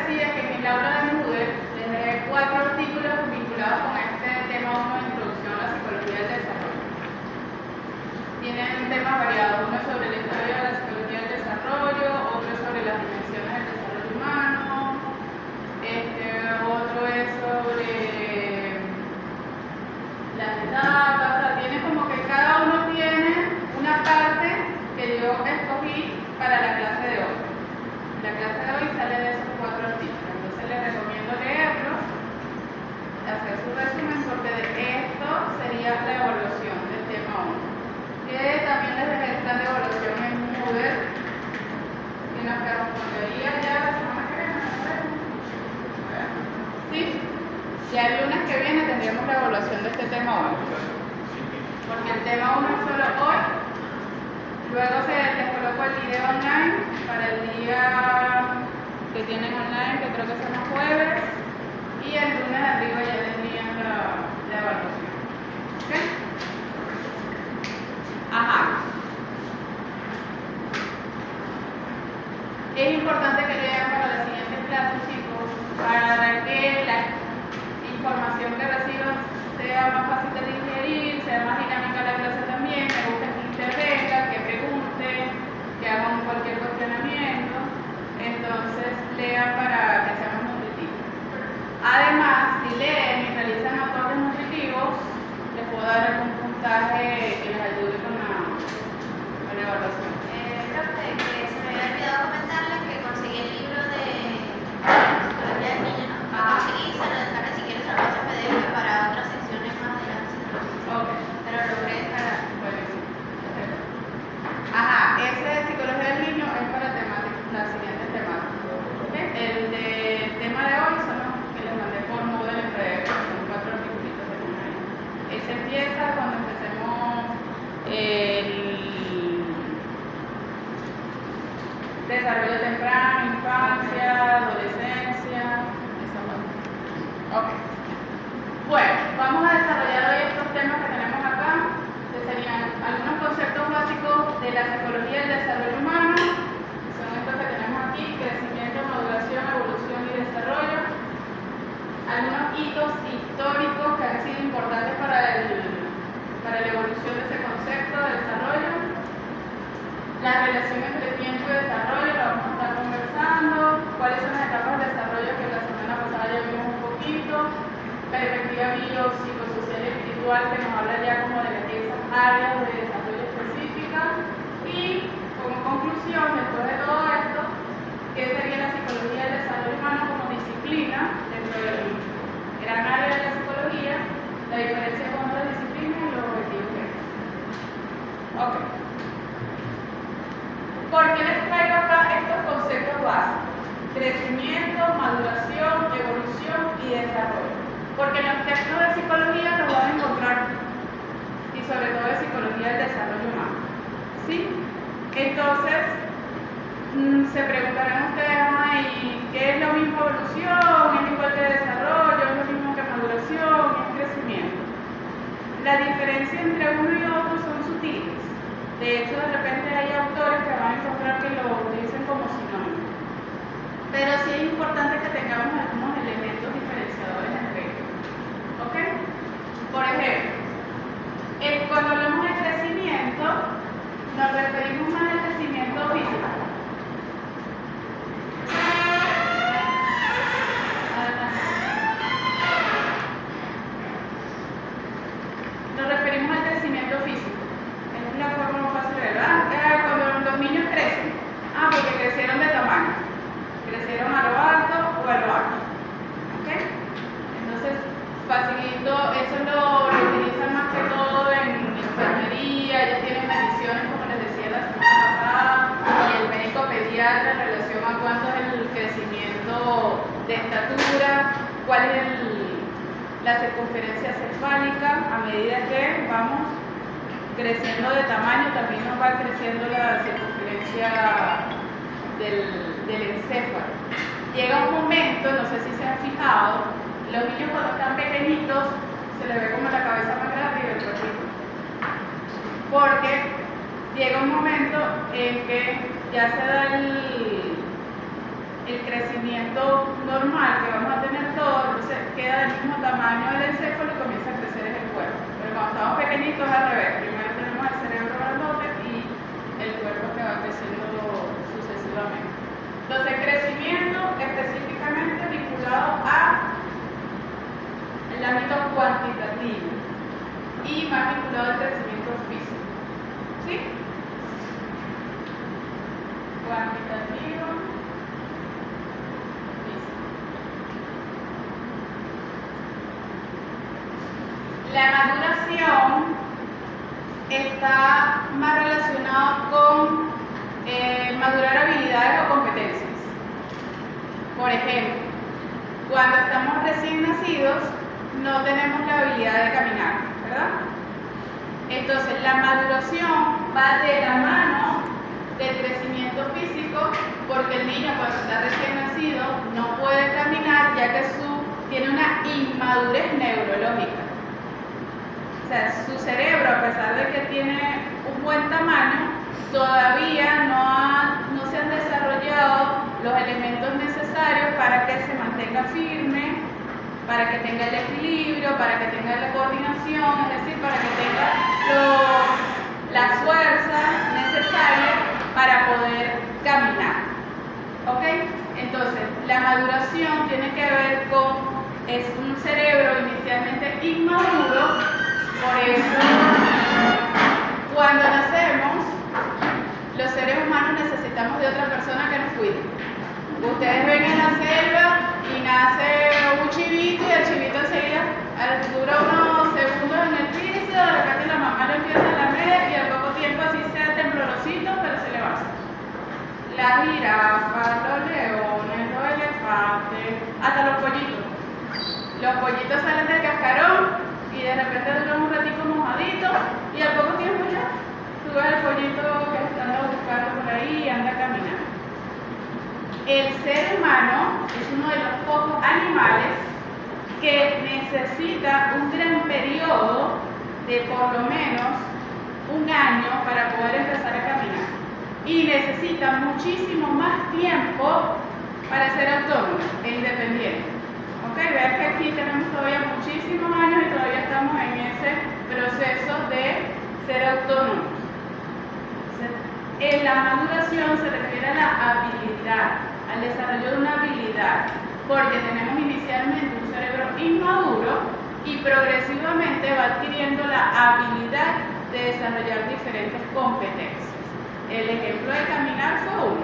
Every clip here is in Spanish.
decía que en el aula de Moodle les dejé 4 artículos vinculados con este tema 1 de introducción a la psicología del desarrollo. Tienen temas variados, uno sobre la historia de la psicología del desarrollo, otro sobre las dimensiones del desarrollo humano, otro es sobre las etapas, o sea, tiene como que cada uno tiene una parte que yo escogí para la clase de hoy. La clase de hoy sale de esos 4 artículos, entonces les recomiendo leerlos, hacer su resumen, porque de esto sería la evaluación del tema 1, que también les dejé el plan de evaluación en Moodle, que nos correspondería ya la semana que viene, ¿sí? Ya el lunes que viene tendríamos la evaluación de este tema hoy, porque el tema 1 es solo hoy. Luego les coloco el video online para el día que tienen online, que creo que son los jueves, y el lunes arriba ya tendrían la evaluación. ¿Ok? Ajá. Es importante que lean para las siguientes clases, chicos, para que la información que reciban sea más fácil de digerir, sea más dinámica la clase también, me gusta que intervengan, que pregunten, que hagan cualquier cuestionamiento. Entonces lean para que sea más nutritivo. Además, si leen y realizan aportes nutritivos, les puedo dar algún puntaje que les ayude con la evaluación. Profe, que se me había olvidado comentarles que conseguí el libro de psicología del niño, ¿no? Lo conseguí, se lo descargué, si quieres se lo paso PDF para otras secciones más adelante. Ok. Pero lo logré descargar. Buenísimo. Ajá, ese de psicología del niño es para la siguiente temática. ¿Okay? El tema de hoy son los que les mandé por Moodle en PDF, son 4 artículos que tienen ahí. Ese empieza cuando empecemos el desarrollo temprano, infancia, adolescencia, esa parte. Ok. Bueno, vamos a desarrollar hoy estos temas que tenemos acá, que serían algunos conceptos básicos de la psicología del desarrollo humano, que son estos que tenemos aquí: crecimiento, maduración, evolución y desarrollo. Algunos hitos históricos que han sido importantes para la evolución de ese concepto de desarrollo. La relación entre tiempo y desarrollo, la vamos a estar conversando. Cuáles son las etapas de desarrollo que la semana pasada ya vimos un poquito. Perspectiva biopsicosocial y espiritual, que nos habla ya como de esas áreas de desarrollo específicas. Y como conclusión, después de todo esto, ¿qué sería la psicología del desarrollo humano como disciplina dentro del gran área de la psicología, la diferencia con otras disciplinas y los objetivos que es? Ok. ¿Por qué les traigo acá estos conceptos básicos? Crecimiento, maduración, evolución y desarrollo. Porque en los textos de psicología los van a encontrar, y sobre todo de psicología del desarrollo humano. ¿Sí? Entonces, se preguntarán ustedes, ¿y qué es lo mismo evolución? ¿Es igual que desarrollo? ¿Es lo mismo que maduración? ¿Es crecimiento? La diferencia entre uno y otro son sutiles. De hecho, de repente hay autores que van a encontrar que lo utilizan como sinónimo. Pero sí es importante que tengamos algunos elementos diferenciadores entre ellos. ¿Ok? Por ejemplo, cuando hablamos de crecimiento, nos referimos más al crecimiento físico. Nos referimos al crecimiento físico. Es la forma más fácil de ver, ¿verdad? Cuando los niños crecen, porque crecieron de tamaño, crecieron a lo alto o a lo ancho. ¿Ok? Entonces, facilito, eso lo utilizan más que todo en enfermería, ya tienen mediciones, como les decía la semana pasada, y el médico pediatra en relación a cuánto es el crecimiento de estatura, cuál es la circunferencia cefálica. A medida que vamos creciendo de tamaño, también nos va creciendo la circunferencia del encéfalo. Llega un momento, no sé si se han fijado, los niños cuando están pequeñitos se les ve como la cabeza más grande y el cuerpito, porque llega un momento en que ya se da el crecimiento normal que vamos a tener todos, entonces queda del mismo tamaño del encéfalo y comienza a crecer en el cuerpo. Pero cuando estamos pequeñitos es al revés, primero tenemos el cerebro grandote y el cuerpo que va creciendo sucesivamente. Entonces, crecimiento específicamente vinculado al ámbito cuantitativo y más vinculado al crecimiento físico. ¿Sí? Cuantitativo, físico. La maduración está más relacionado con madurar habilidades o competencias. Por ejemplo, cuando estamos recién nacidos no tenemos la habilidad de caminar, ¿verdad? Entonces la maduración va de la mano del crecimiento físico, porque el niño cuando está recién nacido no puede caminar ya que tiene una inmadurez neurológica. O sea, su cerebro, a pesar de que tiene un buen tamaño, todavía no se han desarrollado los elementos necesarios para que se mantenga firme, para que tenga el equilibrio, para que tenga la coordinación, es decir, para que tenga la fuerza necesaria para poder caminar. ¿Ok? Entonces, la maduración tiene que ver es un cerebro inicialmente inmaduro, por eso cuando nacemos, los seres humanos necesitamos de otra persona que nos cuide. Ustedes ven en la selva y nace un chivito y el chivito enseguida dura unos segundos en el piso, de repente la mamá lo empieza a lamer y al poco tiempo así sea temblorosito, pero se levanta. Las jirafas, los leones, los elefantes, hasta los pollitos. Los pollitos salen del cascarón y de repente duran un ratito mojaditos y al poco tiempo ya tú ves el pollito que anda buscando por ahí y anda caminando. El ser humano es uno de los pocos animales que necesita un gran periodo de por lo menos un año para poder empezar a caminar y necesita muchísimo más tiempo para ser autónomo e independiente. Ok, vean que aquí tenemos todavía muchísimos años y todavía estamos en ese proceso de ser autónomos. La maduración se refiere a la habilidad, al desarrollo de una habilidad, porque tenemos inicialmente un cerebro inmaduro y progresivamente va adquiriendo la habilidad de desarrollar diferentes competencias. El ejemplo de caminar fue uno,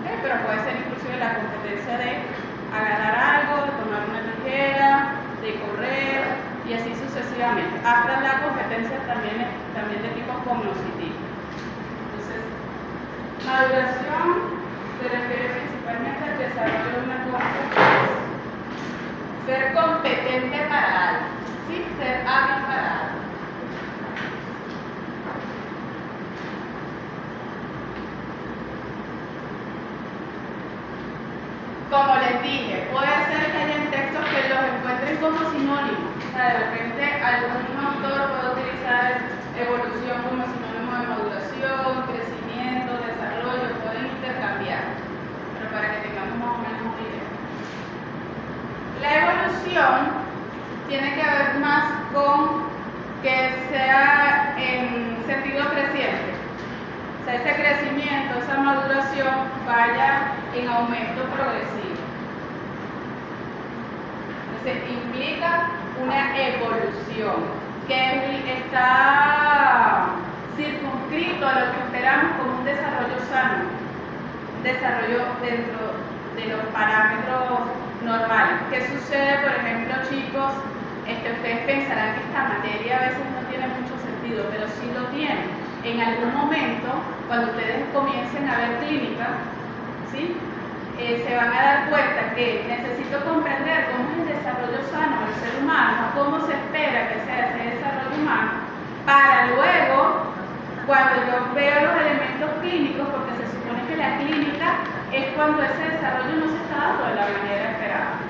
¿okay? Pero puede ser inclusive la competencia de agarrar algo, de tomar una tijera, de correr y así sucesivamente. Hasta la competencia también de tipo cognoscitivo. Entonces, maduración se refiere principalmente al desarrollo de una competencia. Ser competente para algo, ¿sí? Ser hábil para algo. Como les dije, puede ser que hayan textos que los encuentren como sinónimos. O sea, de repente algún autor puede utilizar evolución como sinónimo de maduración, crecimiento, desarrollo, pueden intercambiar, pero para que tengamos más o menos una idea. La evolución tiene que ver más con que sea en sentido creciente. O sea, ese crecimiento, esa maduración vaya en aumento progresivo. Entonces, implica una evolución que está circunscrito a lo que esperamos como un desarrollo sano, un desarrollo dentro de los parámetros normales. ¿Qué sucede, por ejemplo, chicos? Ustedes pensarán que esta materia a veces no tiene mucho sentido, pero sí lo tiene. En algún momento, cuando ustedes comiencen a ver clínica, ¿sí? Se van a dar cuenta que necesito comprender cómo es el desarrollo sano del ser humano, cómo se espera que sea ese desarrollo humano, para luego, cuando yo veo los elementos clínicos, porque se supone que la clínica es cuando ese desarrollo no se está dando de la manera esperada.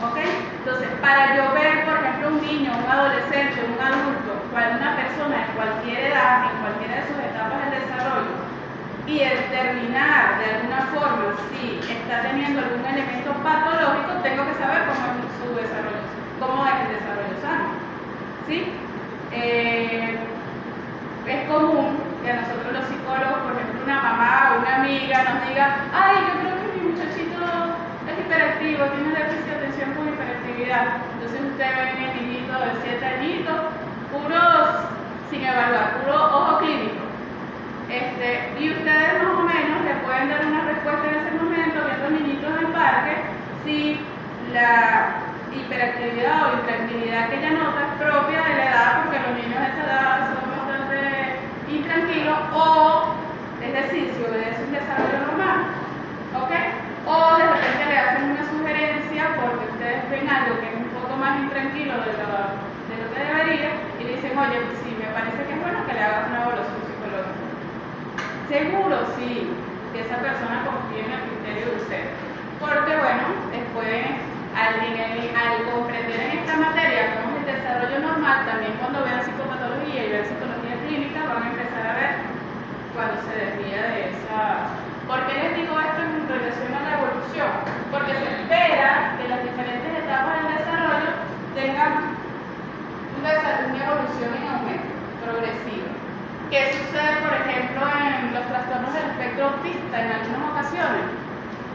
¿Ok? Entonces, para yo ver, por ejemplo, un niño, un adolescente, un adulto, una persona en cualquier edad, en cualquiera de sus etapas del desarrollo, y determinar de alguna forma si está teniendo algún elemento patológico, tengo que saber cómo es su desarrollo, cómo es el desarrollo sano. ¿Sí? Es común que a nosotros los psicólogos, por ejemplo, una mamá o una amiga nos diga, ay, yo creo que mi muchachito es hiperactivo, tiene déficit de atención con hiperactividad. Entonces usted ve a mi niñito de 7 añitos, puros, sin evaluar, puro ojo clínico. Y ustedes más o menos le pueden dar una respuesta en ese momento, viendo niñitos en el parque, si la hiperactividad o intranquilidad que ella nota es propia de la edad, porque los niños de esa edad son bastante intranquilos, o es decir, si obedece un desarrollo normal, ¿ok? O de repente le hacen una sugerencia porque ustedes ven algo que es un poco más intranquilo de lo que debería y dicen, oye, pues sí, me parece que es bueno que le hagas una evaluación psicológica. Seguro sí que esa persona confía en el criterio de ustedes, porque bueno, después al comprender en esta materia cómo es el desarrollo normal, también cuando vean psicopatología y vean psicología clínica van a empezar a ver cuando se desvía de esa. ¿Por qué les digo esto en relación a la evolución? Porque se espera que las diferentes etapas del desarrollo tengan una evolución en aumento progresivo. ¿Qué sucede, por ejemplo, en los trastornos del espectro autista en algunas ocasiones?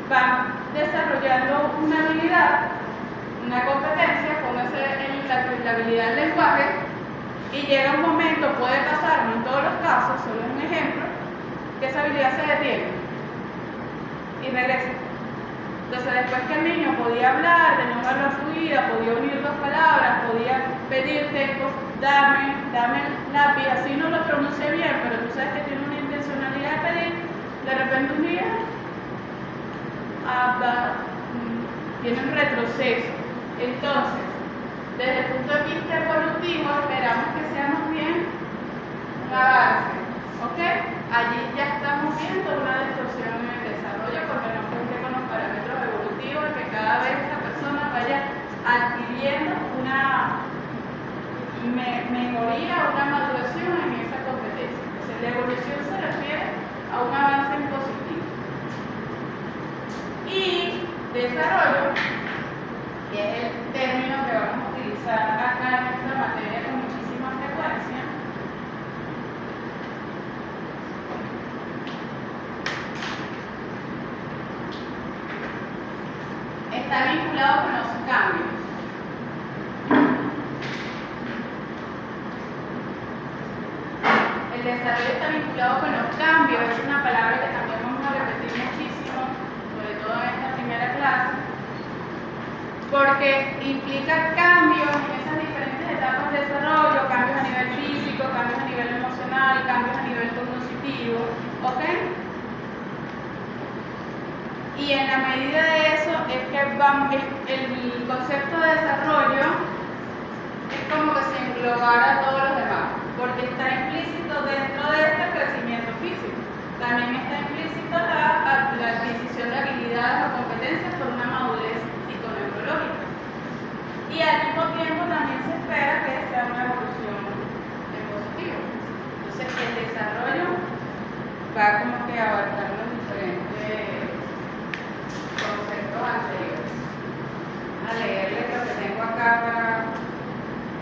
Van desarrollando una habilidad, una competencia, como es la habilidad del lenguaje, y llega un momento, puede pasar, no en todos los casos, solo es un ejemplo, que esa habilidad se detiene y regresa. Entonces, después que el niño podía hablar, tenía una gran fluida, podía unir dos palabras, podía pedir textos, dame el lápiz, así no lo pronuncia bien, pero tú sabes que tiene una intencionalidad de pedir, de repente un día tiene un retroceso. Entonces, desde el punto de vista evolutivo, esperamos que seamos bien un avance, ¿ok? Allí ya estamos viendo una distorsión en el desarrollo porque no cumple con los parámetros evolutivos y que cada vez esa persona vaya adquiriendo una mejoría, una maduración en esa competencia. Entonces, la evolución se refiere a un avance en positivo. Y desarrollo, que es el término que vamos a utilizar acá en esta materia con muchísima frecuencia, está vinculado con los cambios. El desarrollo está vinculado con los cambios, es una palabra que también vamos a repetir muchísimo, sobre todo en esta primera clase, porque implica cambios en esas diferentes etapas de desarrollo, cambios a nivel físico, cambios a nivel emocional, cambios a nivel cognitivo, ¿ok? Y en la medida de eso es que el concepto de desarrollo es como que se englobara a todos los demás, porque está implícito dentro de este crecimiento físico. También está implícito la adquisición de habilidades o competencias por una madurez psiconeurológica. Y al mismo tiempo también se espera que sea una evolución en positivo. Entonces el desarrollo va como que a abarcar los diferentes conceptos anteriores. A leerles lo que tengo acá para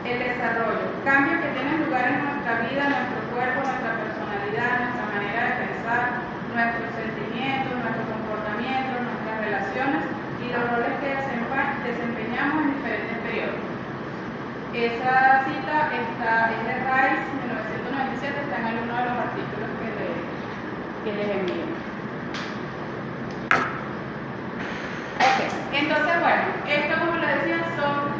el desarrollo. Cambios que tienen lugar en nuestra vida, nuestro cuerpo, nuestra personalidad, nuestra manera de pensar, nuestros sentimientos, nuestros comportamientos, nuestras relaciones y los roles que desempeñamos en diferentes periodos. Esa cita es de Rice, 1997, está en uno de los artículos que les envío. Entonces, bueno, esto como les decía son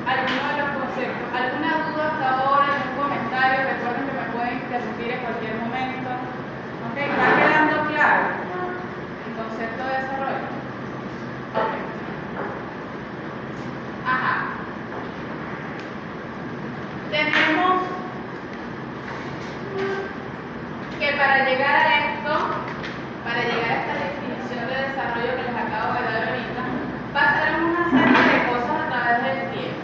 algunos de los conceptos. ¿Alguna duda hasta ahora? ¿Algún comentario? Recuerden que me pueden interrumpir en cualquier momento. ¿Ok? ¿Va quedando claro el concepto de desarrollo? Ok. Ajá. Tenemos que para llegar a esto, para llegar a esta definición de desarrollo que les acabo de dar ahorita, pasaremos una serie de cosas a través del tiempo.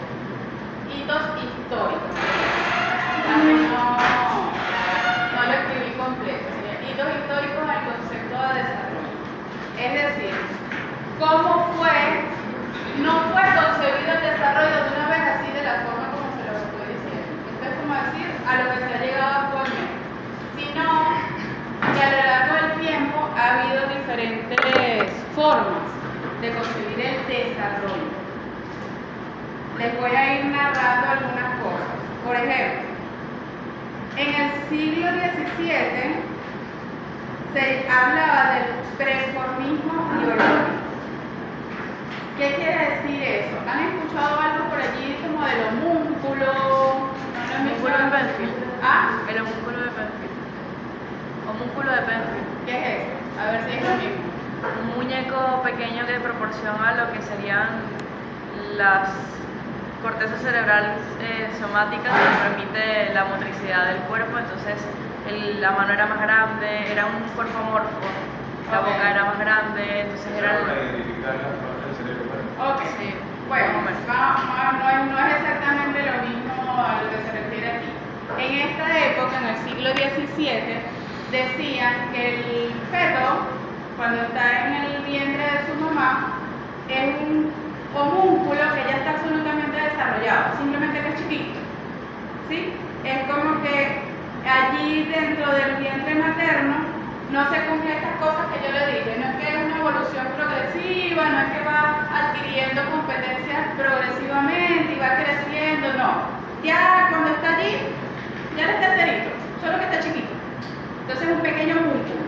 el desarrollo. Les voy a ir narrando algunas cosas. Por ejemplo, en el siglo XVII se hablaba del preformismo biológico. ¿Qué quiere decir eso? ¿Han escuchado algo por allí como del homúnculo? Homúnculo de Penfield. ¿Ah? El homúnculo de Penfield. Homúnculo de Penfield. ¿Qué es eso? A ver si es lo mismo. Un muñeco pequeño que proporciona lo que serían las cortezas cerebrales somáticas que permite la motricidad del cuerpo. Entonces la mano era más grande, era un cuerpo amorfo, la boca era más grande, entonces era Para identificar las partes del cerebro. Ok, Sí, bueno, más o menos. no es exactamente lo mismo a lo que se refiere aquí. En esta época, en el siglo XVII, decían que el feto, cuando está en el vientre de su mamá, es un homúnculo que ya está absolutamente desarrollado, simplemente que es chiquito. ¿Sí? Es como que allí dentro del vientre materno no se cumplen estas cosas que yo le dije, no es que es una evolución progresiva, no es que va adquiriendo competencias progresivamente y va creciendo, no. Ya cuando está allí, ya no está enterito, solo que está chiquito. Entonces es un pequeño músculo,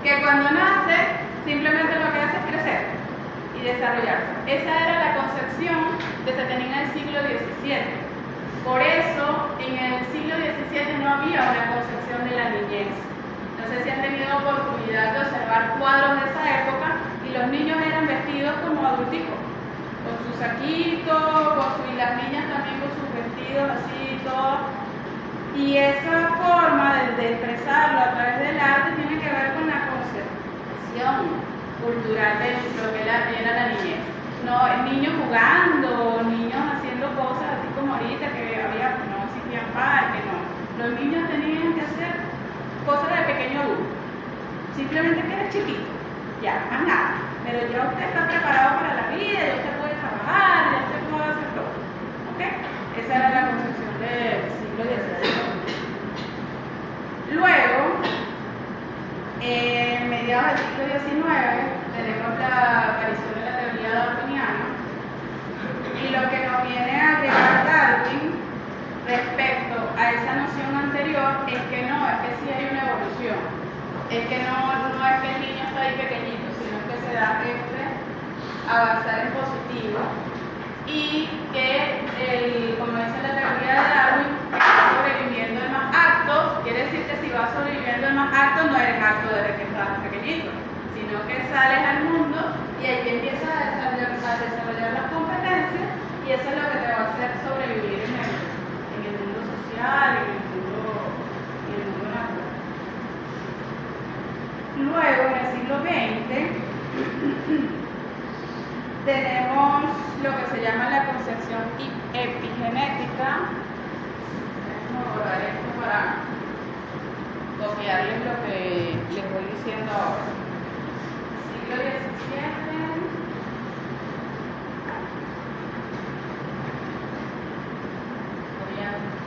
que cuando nace, simplemente lo que hace es crecer y desarrollarse. Esa era la concepción que se tenía en el siglo XVII. Por eso, en el siglo XVII no había una concepción de la niñez. No sé si han tenido oportunidad de observar cuadros de esa época y los niños eran vestidos como adulticos, con su saquito, y las niñas también con sus vestidos así, todo. Y esa forma de expresarlo a través del arte tiene que ver con la concepción cultural de lo que era la niñez. No, niños jugando, niños haciendo cosas así como ahorita que no existían parques, no. Los niños tenían que hacer cosas de pequeño adulto. Simplemente que eres chiquito, ya, más nada. Pero ya usted está preparado para la vida, ya usted puede trabajar, ya usted puede hacer todo. ¿Ok? Esa era la concepción del siglo XVII. Luego, en mediados del siglo XIX, tenemos la aparición de la teoría darwiniana. Y lo que nos viene a agregar Darwin respecto a esa noción anterior es que no, es que sí hay una evolución. Es que no es que el niño está ahí pequeñito, sino que se da avanzar en positivo. Y que, como dice la teoría de Darwin, está sobreviviendo el más apto. Quiere decir que si vas sobreviviendo el más apto, no eres apto desde que estás pequeñito, sino que sales al mundo y ahí empiezas a desarrollar las competencias y eso es lo que te va a hacer sobrevivir en el mundo social, en el mundo natural. Luego, en el siglo XX, tenemos lo que se llama la concepción epigenética. Vamos a borrar esto para copiarles lo que les voy diciendo ahora. Siglo XVII.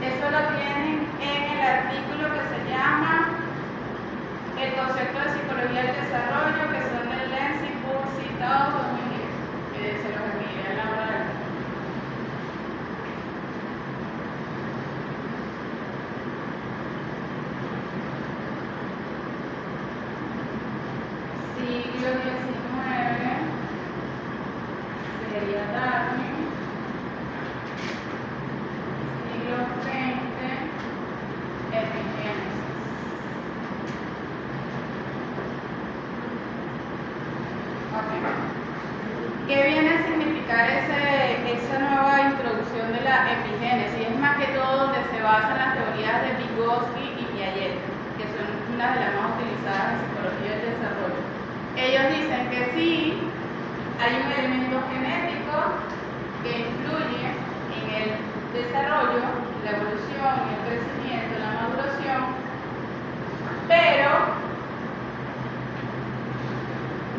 Eso lo tienen en el artículo que se llama El concepto de psicología del desarrollo, que son del Leipzig, citados 2010, que se los envié a la hora del siglo XIX, sería Darwin. Siglo XX, epigénesis. ¿Qué viene a significar esa nueva introducción de la epigénesis? Es más que todo donde se basan las teorías de Vygotsky y Piaget, que son unas de las más utilizadas en psicología del desarrollo. Ellos dicen que sí, hay un elemento genético que influye en el desarrollo, la evolución, el crecimiento, la maduración, pero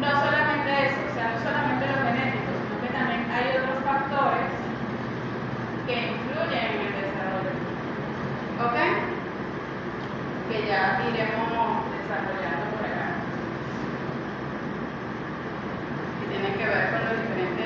no solamente eso, o sea, no solamente lo genético, sino que también hay otros factores que influyen en el desarrollo. ¿Ok? Que ya iremos desarrollando por acá. Que tienen que ver con los diferentes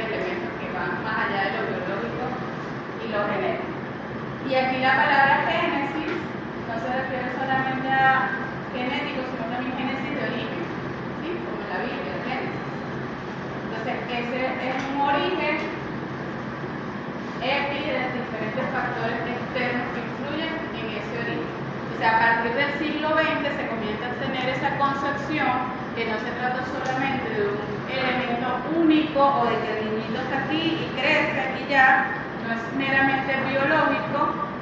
factores externos que influyen en ese origen. O sea, a partir del siglo XX se comienza a tener esa concepción que no se trata solamente de un elemento único o de que el niñito está aquí y crece y ya, no es meramente biológico,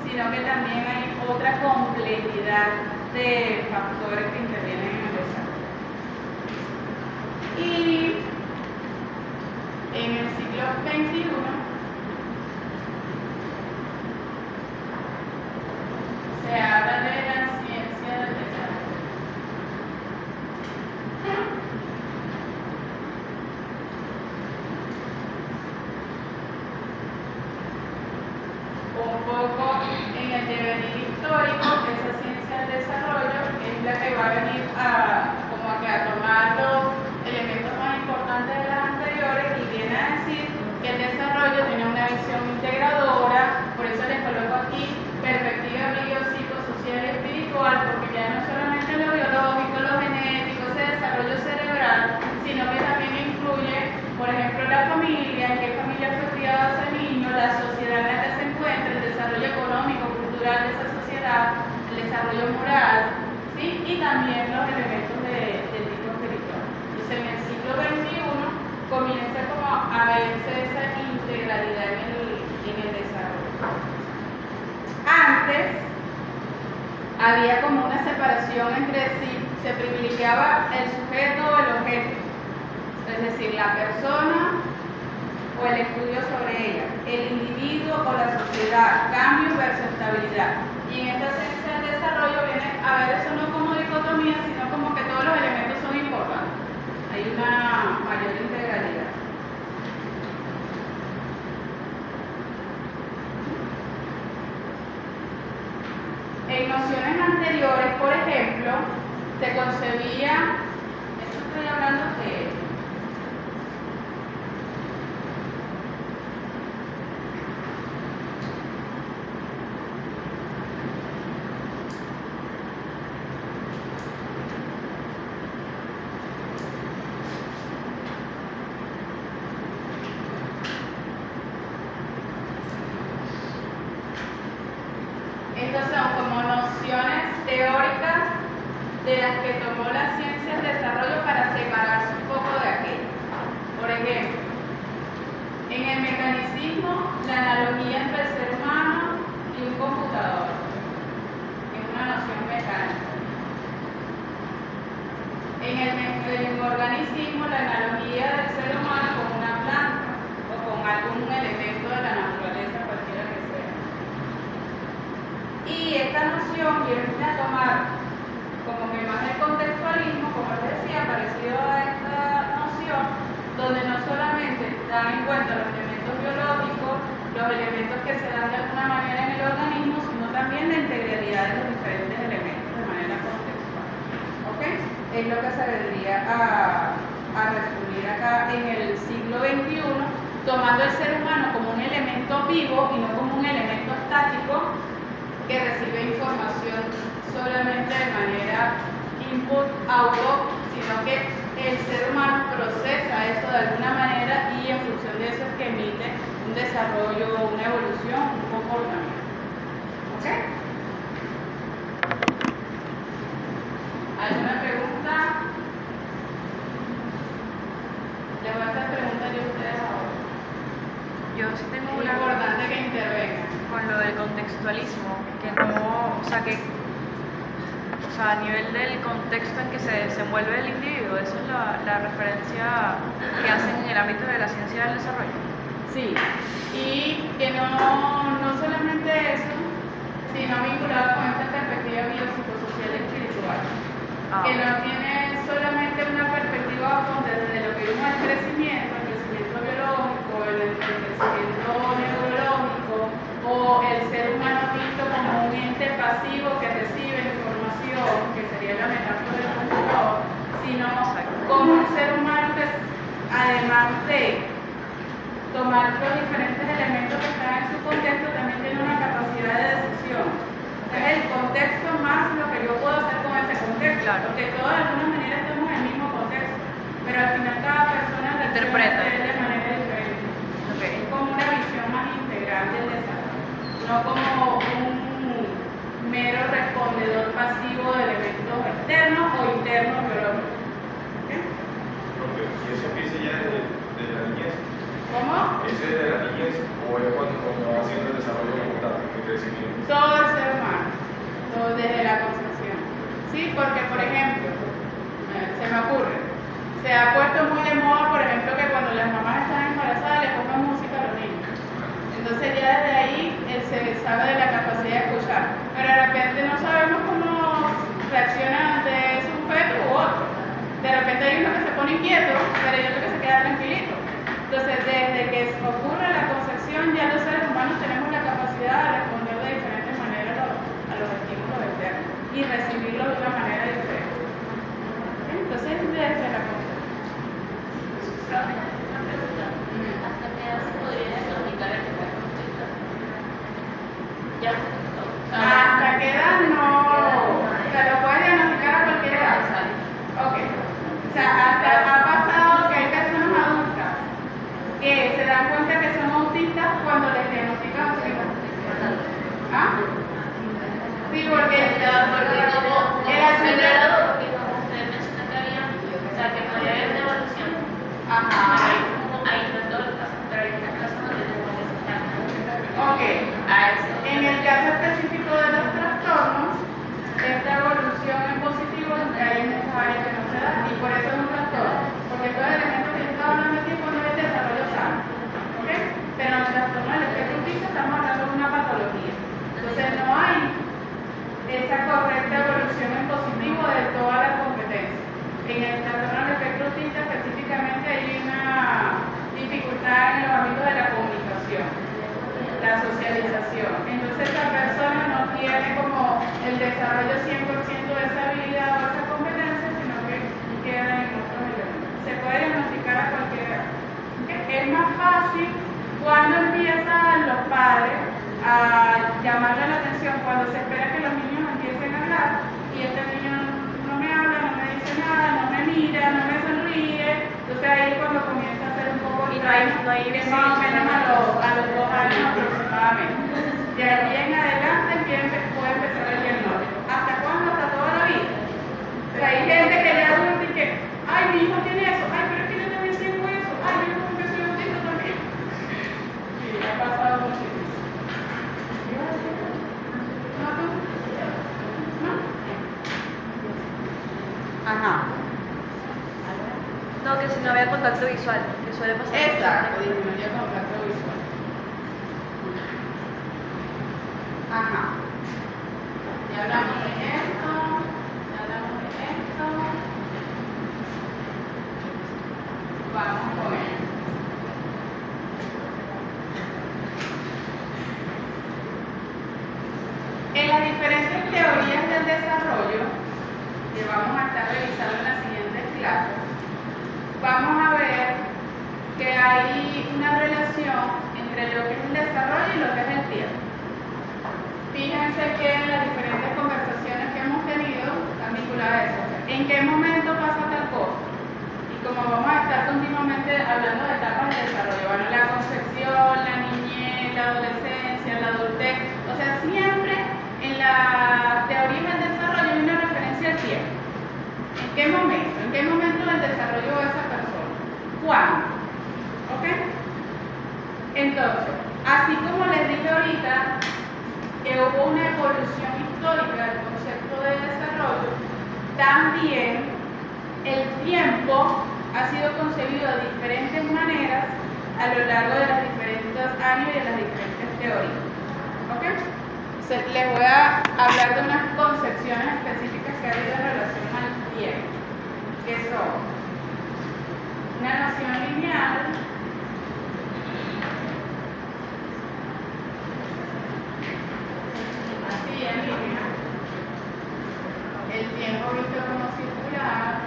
sino que también hay otra complejidad de factores que intervienen en el desarrollo. Y en el siglo XXI se habla de la ciencia del desarrollo. Un poco en el devenir histórico, esa ciencia del desarrollo es la que va a venir como a tomar los elementos más importantes de las anteriores y viene a decir que el desarrollo tiene una visión integradora, por eso les coloco aquí perspectiva biopsicosocial y espiritual, porque ya no solamente lo biológico, lo genético, ese desarrollo cerebral, sino que también influye, por ejemplo, la familia, en qué familia fue criado ese niño, la sociedad en la que se encuentra, el desarrollo económico, cultural de esa sociedad, el desarrollo moral, ¿sí? Y también los elementos del tipo espiritual. Entonces, en el siglo XXI comienza como a verse esa integralidad en el desarrollo. Antes había como una separación entre sí, se privilegiaba el sujeto o el objeto, es decir, la persona o el estudio sobre ella, el individuo o la sociedad, cambio versus estabilidad. Y en esta ciencia del desarrollo viene a ver eso no como dicotomía, sino como que todos los elementos son importantes. Hay una mayor integralidad. En nociones anteriores, por ejemplo, se concebía, esto estoy hablando de estas son como nociones teóricas de las que tomó la ciencia del desarrollo para separarse un poco de aquello. Por ejemplo, en el mecanicismo, la analogía entre el ser humano y un computador, que es una noción mecánica. En el organicismo, la analogía del ser humano con una planta o con algún elemento de la naturaleza, cualquiera que sea. Y esta noción viene a tomar como que más el contextualismo, como les decía, parecido a esta noción, donde no solamente dan en cuenta los elementos biológicos, los elementos que se dan de alguna manera en el organismo, sino también la integralidad de los diferentes elementos de manera contextual. ¿Ok? Es lo que se vendría a resumir acá en el siglo XXI, tomando el ser humano como un elemento vivo y no como un elemento estático que recibe información solamente de manera input-output, sino que el ser humano procesa eso de alguna manera y en función de eso es que emite un desarrollo, una evolución, un comportamiento. ¿Ok? ¿Alguna pregunta? Les voy a hacer preguntas yo a ustedes ahora. Yo sí tengo Es una importante que intervengan. con lo del contextualismo, que no, o sea, a nivel del contexto en que se desenvuelve el individuo, esa es la referencia que hacen en el ámbito de la ciencia del desarrollo. Sí, y que no solamente eso, sino vinculado con esta perspectiva biopsicosocial y espiritual, que no tiene solamente una perspectiva desde lo que vimos el crecimiento biológico, el crecimiento neurológico o el ser humano visto como un ente pasivo que recibe información, que sería la metáfora del computador, sino como un ser humano que además de tomar los diferentes elementos que están en su contexto, también tiene una capacidad de decisión. Entonces el contexto más lo que yo puedo hacer con ese contexto, Claro. porque todos de alguna manera estamos en el mismo contexto, pero al final cada persona Interpreta. de manera diferente. Ok. Es como una visión más integral del desarrollo. no como un mero respondedor pasivo de elementos externos o internos biológicos. ¿Ok? Ok, ¿y eso empieza ya desde la niñez? ¿Cómo? ¿Ese es de la niñez o es cuando va haciendo el desarrollo como tal, el crecimiento? Todo el ser humano, todo desde la concepción. Sí, porque por ejemplo, se me ocurre, se ha puesto muy de moda, por ejemplo, que cuando las mamás están embarazadas le pongan música a los niños. Entonces ya desde ahí se sabe de la capacidad de escuchar, pero de repente no sabemos cómo reacciona ante es un feto u otro. De repente hay uno que se pone inquieto, pero hay otro que se queda tranquilito. Entonces, desde que ocurre la concepción, ya los seres humanos tenemos la capacidad de responder de diferentes maneras a los estímulos externos y recibirlos de una manera diferente. ¿Ok? Entonces, desde la concepción. ¿Hasta qué edad se podría diagnosticar el conflicto? Ya. ¿Hasta qué edad no? Se lo puede diagnosticar a cualquier edad. Ok. O sea, hasta ha pasado que hay personas adultas que se dan cuenta que son autistas cuando les diagnostican autismo. ¿Ah? Sí, porque como era generador, como usted menciona que había, o sea, que podría haber una evolución. Ajá. Hay no en todos los casos, pero hay una casos donde tenemos que estar. Ok. A eso. En el caso específico de los trastornos, esta evolución en positivo hay en muchas áreas que no se da y por eso es un trastorno. Porque todo el elemento que yo estaba hablando aquí cuando es el desarrollo sano. ¿Ok? Pero en el trastorno del espectro autista estamos hablando de una patología. Entonces no hay esa correcta evolución en positivo de toda la competencia. En el trastorno del espectro autista específicamente hay una dificultad en los ámbitos de la comunicación, la socialización. Entonces la persona no tiene como el desarrollo 100% de esa habilidad o esa competencia, sino que queda en otros elementos. Se puede diagnosticar a cualquier edad. ¿Okay? Es más fácil cuando empiezan los padres a llamarle la atención, cuando se espera que los niños empiecen a hablar y este niño no me habla, no me dice nada, no me mira, no me sonríe. Entonces ahí es cuando comienza a ser un poco Y extraño, no hay que es más o menos a los 2 años aproximadamente. De aquí en adelante puede empezar el diagnóstico. ¿Hasta cuándo? Hasta toda la vida. O sea, hay gente que ya adulta y que, ay, mi hijo tiene eso, ay, pero es que yo también tengo eso, ay, yo como que soy autista también. Sí, ha pasado muchísimo. ¿No tú? ¿No? Ajá. No, que si no había contacto visual, que suele pasar. Exacto, disminuye el contacto visual. Ajá. Ya hablamos de esto, ya hablamos de esto. Vamos con ello. En las diferentes teorías del desarrollo, que vamos a estar revisando en las siguientes clases, vamos a ver que hay una relación entre lo que es el desarrollo y lo que es el tiempo. Fíjense que en las diferentes conversaciones que hemos tenido están vinculadas a eso. ¿En qué momento pasa tal cosa? Y como vamos a estar continuamente hablando de etapas de desarrollo, bueno, la concepción, la niñez, la adolescencia, la adultez, o sea, siempre en la teoría del desarrollo hay una referencia al tiempo. ¿En qué momento? ¿En qué momento del desarrollo de esa persona? ¿Cuándo? ¿Ok? Entonces, así como les dije ahorita que hubo una evolución histórica del concepto de desarrollo, también el tiempo ha sido concebido de diferentes maneras a lo largo de los diferentes años y de las diferentes teorías. ¿Ok? Entonces, les voy a hablar de unas concepciones específicas que ha habido en relación al tiempo, que son una noción lineal, así en línea, el tiempo visto como circular,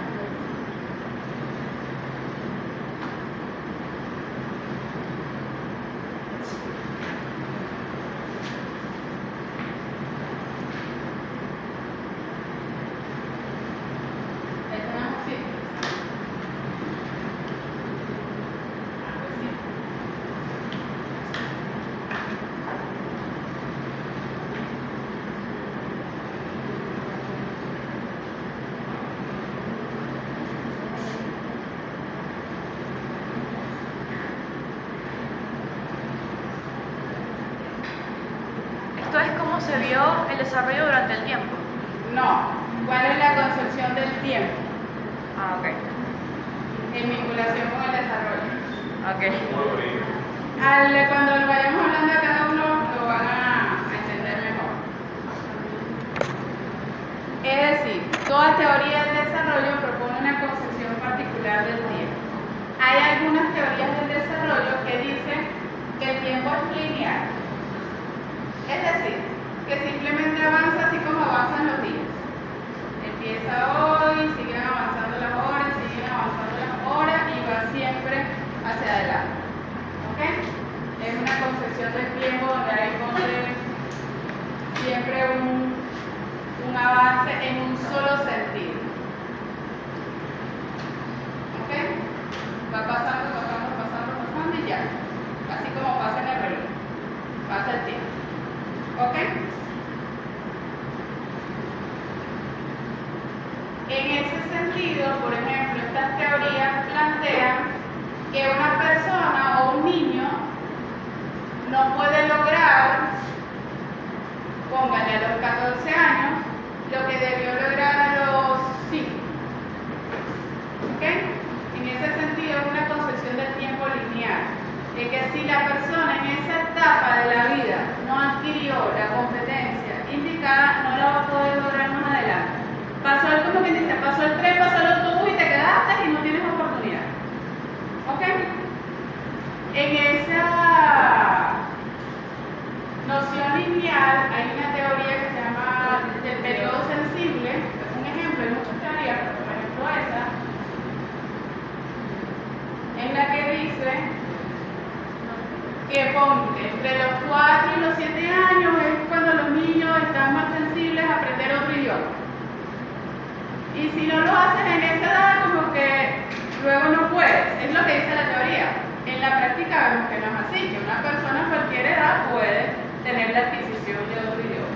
cómo se vio el desarrollo durante el tiempo. No. ¿Cuál es la concepción del tiempo Ah, ok. en vinculación con el desarrollo? Ok. ¿Cómo lo vería? Cuando lo vayamos hablando a cada uno lo van a entender mejor. Es decir, toda teoría del desarrollo propone una concepción particular del tiempo. Hay algunas teorías del desarrollo que dicen que el tiempo es lineal. Es decir, que simplemente avanza así como avanzan los días. Empieza hoy, siguen avanzando las horas y va siempre hacia adelante. ¿Ok? Es una concepción del tiempo donde hay siempre un avance en un solo sentido. ¿Ok? Va pasando y ya. Así como pasa en el reloj. Pasa el tiempo. ¿Ok? En ese sentido, por ejemplo, estas teorías plantean que una persona o un niño no puede lograr, póngale a los 14 años, lo que debió lograr a los 5. ¿Ok? En ese sentido es una concepción del tiempo lineal, de que si la persona en esa etapa de la vida no adquirió la competencia indicada, no la va a poder lograr más adelante. Pasó el, como que dice, pasó el tren, pasó el autobús y te quedaste y no tienes oportunidad. ¿Ok? En esa noción lineal hay una teoría que se llama del periodo sensible, es un ejemplo, hay muchas teorías, pero por ejemplo esa, en la que dice que ponte entre los 4 y los 7 años es cuando los niños están más sensibles a aprender otro idioma. Y si no lo haces en esa edad, como que luego no puedes. Es lo que dice la teoría. En la práctica vemos que no es así, que una persona a cualquier edad puede tener la adquisición de otro idioma.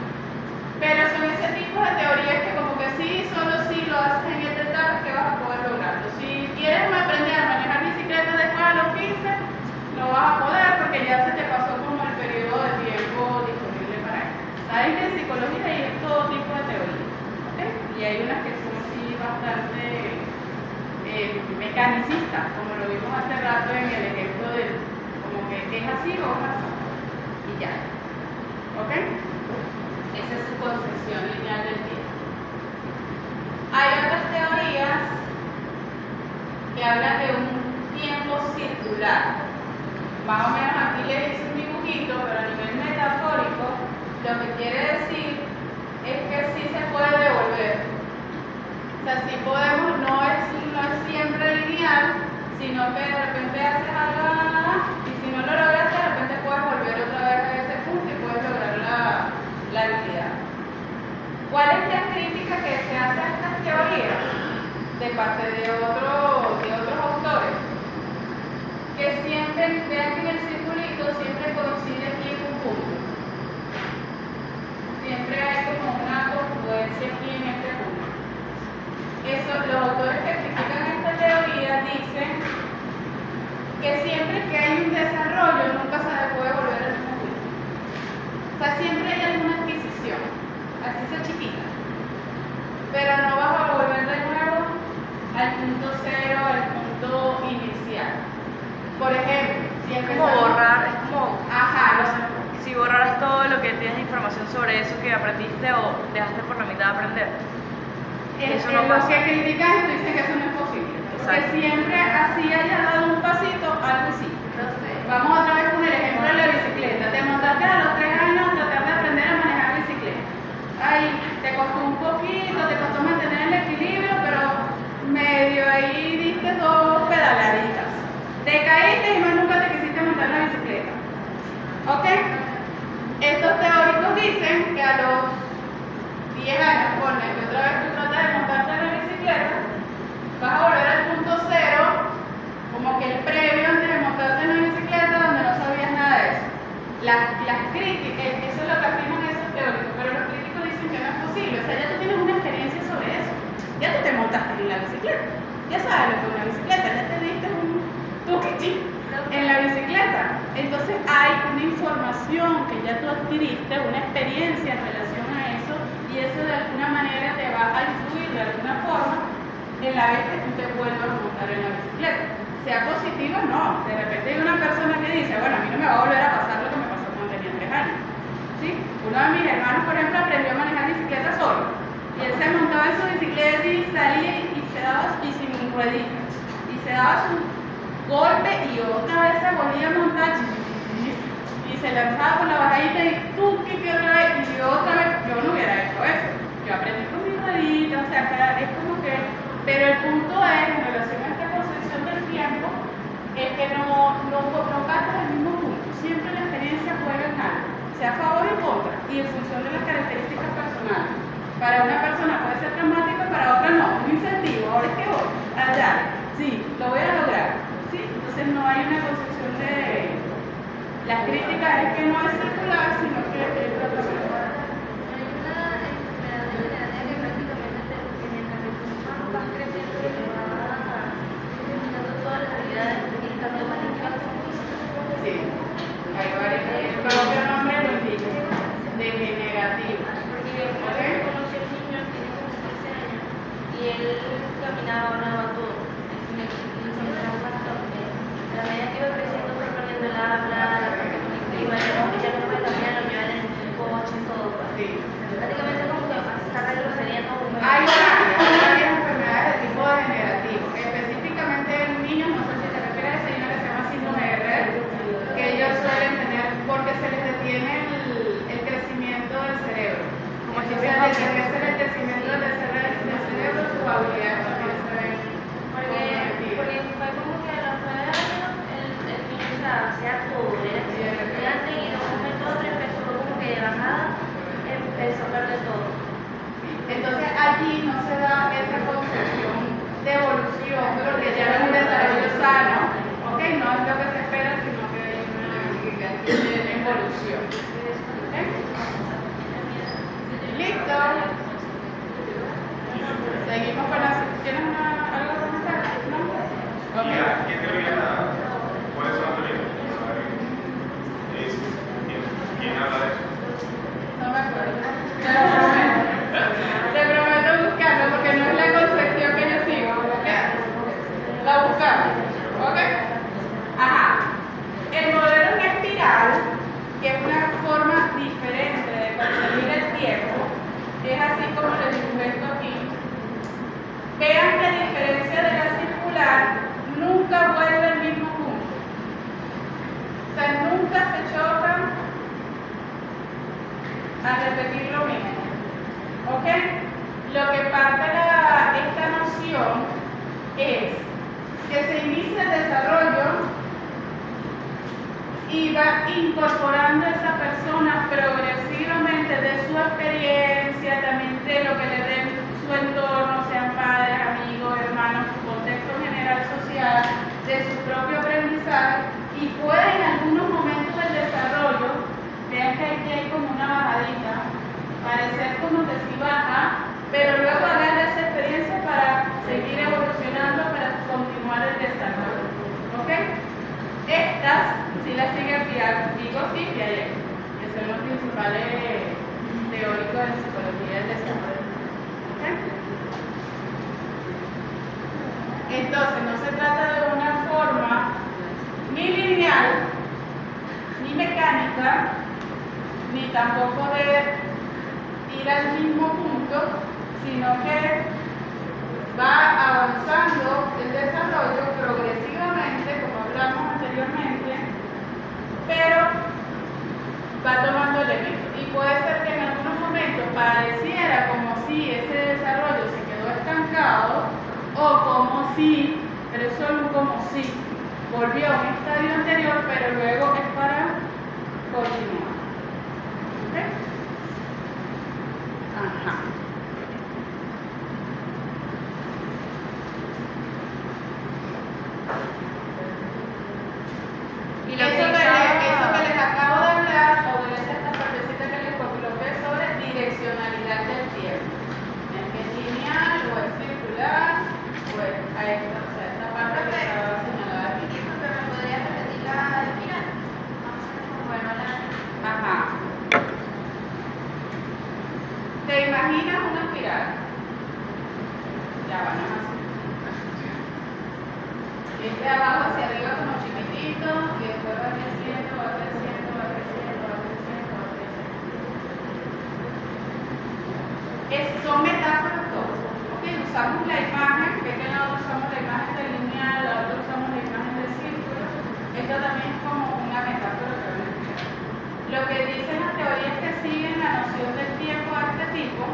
Pero son ese tipo de teorías que como que sí, solo si lo haces en esta etapa es que vas a poder lograrlo. Si quieres aprender a manejar bicicleta después a los 15, no vas a poder porque ya se te pasó como el periodo de tiempo disponible para eso. Saben que en psicología hay todo tipo de teorías, ¿ok? Y hay unas que son así bastante mecanicistas, como lo vimos hace rato en el ejemplo de como que es así o es así. Y ya. ¿Ok? Esa es su concepción lineal del tiempo. Hay otras teorías que hablan de un tiempo circular. Más o menos aquí les hice un dibujito, pero a nivel metafórico, lo que quiere decir es que sí se puede devolver. O sea, sí podemos, no es siempre lineal, sino que de repente haces algo y si no lo logras, de repente puedes volver otra vez a ese punto y puedes lograr la habilidad. ¿Cuál es la crítica que se hace a estas teorías de parte de otros autores? Que siempre, vean que en el circulito siempre coincide aquí en un punto. Siempre hay como una confluencia aquí en este punto. Eso, los autores que critican esta teoría dicen que siempre que hay un desarrollo nunca se puede volver al mismo punto. O sea, siempre hay alguna adquisición, así sea chiquita, pero no vas a volver de nuevo al punto cero, al punto inicial. Por ejemplo, si Es como empezamos... borrar, es como Ajá, si borraras todo lo que tienes de información sobre eso que aprendiste o dejaste por la mitad de aprender. Eso no los pasa. que critican esto dicen que eso no es posible. Porque Exacto. siempre así haya dado un pasito, algo sí. Vamos otra vez con el ejemplo de la bicicleta. Te montaste a los 3 años a tratar de aprender a manejar bicicleta. Ay, te costó un poquito, te costó mantener el equilibrio, pero medio ahí diste 2 pedaladitas. Te caíste y más nunca te quisiste montar la bicicleta. ¿Ok? Estos teóricos dicen que a los 10 años, ponle que otra vez tú tratas de montarte en la bicicleta, vas a volver al punto cero, como que el previo antes de montarte en la bicicleta, donde no sabías nada de eso. Las críticas, eso es lo que afirman esos teóricos, pero los críticos dicen que no es posible. O sea, ya tú tienes una experiencia sobre eso. Ya tú te montaste en la bicicleta. Ya sabes lo que es una bicicleta, ya te diste un tuquitín. En la bicicleta. Entonces hay una información que ya tú adquiriste, una experiencia en relación a eso, y eso de alguna manera te va a influir de alguna forma en la vez que tú te vuelvas a montar en la bicicleta. Sea positivo o no. De repente hay una persona que dice, bueno, a mí no me va a volver a pasar lo que me pasó cuando tenía 3 años. ¿Sí? Uno de mis hermanos, por ejemplo, aprendió a manejar bicicleta solo. Y él se montaba en su bicicleta y salía y se daba y sin rueditas. Y se daba su golpe y otra vez se volvía a montar y se lanzaba por la bajadita y tú que otra vez y otra vez. Yo no hubiera hecho eso. Yo aprendí con mis rueditas, o sea, es como que. Pero el punto es, en relación a esta concepción del tiempo, es que no gastas el mismo punto. Siempre la experiencia juega en algo, sea a favor y contra, y en función de las características personales. Para una persona puede ser traumático, para otra no. Un incentivo, ahora es que voy, allá, sí, lo voy a lograr. ¿Sí? Entonces no hay una concepción de. Las críticas es que no es circular, sino que es de otra manera. Hay una enfermedad degenerativa que prácticamente mientras vas creciendo te va eliminando todas las habilidades y tanto manejar como físico. Sí, hay varios. El propio nombre lo indica. Degenerativo. Porque yo conocí a un niño que tiene como 13 años y él caminaba, hablaba todo. La medida que iba creciendo fue perdiendo el habla, la parte cognitiva, ya no puede caminar, lo llevan en el coche, todo. Sí. Prácticamente como que hasta la grosería todo. Hay varias enfermedades de tipo degenerativo. Específicamente en niños, no sé si te refieres a esa, hay una que se llama síndrome de Rett, que ellos suelen tener porque se les detiene el crecimiento del cerebro. Como si se les detenga el crecimiento del cerebro, su habilidad también se ven Porque fue como que a los 9 años el niño hacía todo, era estudiante y de un momento a otro empezó como que de bajada, empezó a perder todo. Entonces allí no se da esa concepción de evolución, porque ya no es un desarrollo sano, ¿ok? No es lo que se espera, sino que hay una evolución. ¿Okay? ¿Listo? Seguimos con la... ¿Tienes algo que comentar? ¿No? Okay. ¿Qué teoría? ¿Cuáles son las teorías? ¿Quién habla de eso? No me acuerdo. Te prometo buscarlo porque no es la concepción que yo sigo. ¿Ok? La buscamos. ¿Ok? Ajá. El modelo en espiral, que es una forma diferente de concebir el tiempo, es así como les dibujé esto aquí. Vean que a diferencia de la circular, nunca vuelve al mismo punto. O sea, nunca se chocan a repetir lo mismo. ¿Ok? Lo que parte esta noción es que se inicia el desarrollo y va incorporando a esa persona progresivamente de su experiencia, también de lo que le den su entorno, sean padres, amigos, hermanos, su contexto general social, de su propio aprendizaje, y puede en algunos momentos del desarrollo, vean que aquí hay como una bajadita, parecer como que sí baja, pero luego agarra esa experiencia para seguir evolucionando, para continuar el desarrollo. ¿Ok? Estas sí las sigue Vygotsky y Piaget, que son los principales teóricos de psicología del desarrollo. ¿Ok? Entonces, no se trata de una forma ni lineal, ni mecánica, ni tampoco de ir al mismo punto, sino que va avanzando el desarrollo progresivamente, como hablamos anteriormente, pero va tomando elementos. Y puede ser que en algunos momentos pareciera como si ese desarrollo se quedó estancado, o como si, pero es solo un como si, volvió a un estadio anterior, pero luego es para continuar. ¿Ok? Ajá. Y lo eso que que les acabo de hablar, obedece a esta partecita que les coloqué sobre direccionalidad del tiempo. Es que es lineal, o es circular, o es a esta, o sea, esta parte que estaba señalada aquí. ¿Me podrías repetir esto también es como una metáfora que van a explicar. Lo que dicen las teorías que siguen la noción del tiempo arquetipo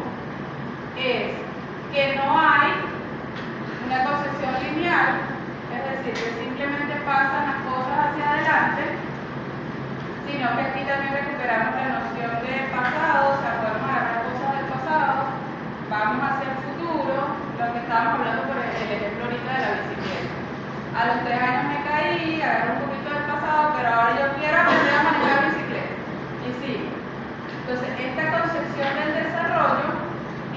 es que no hay una concepción lineal, es decir, que simplemente pasan las cosas hacia adelante, sino que aquí también recuperamos la noción de pasado, o sea, podemos agarrar cosas del pasado, vamos hacia el futuro, lo que estábamos hablando por el ejemplo ahorita de la bicicleta. A los 3 años me caí, agarré un poquito del pasado, pero ahora yo quiero aprender a manejar bicicleta. Y sí. Entonces, esta concepción del desarrollo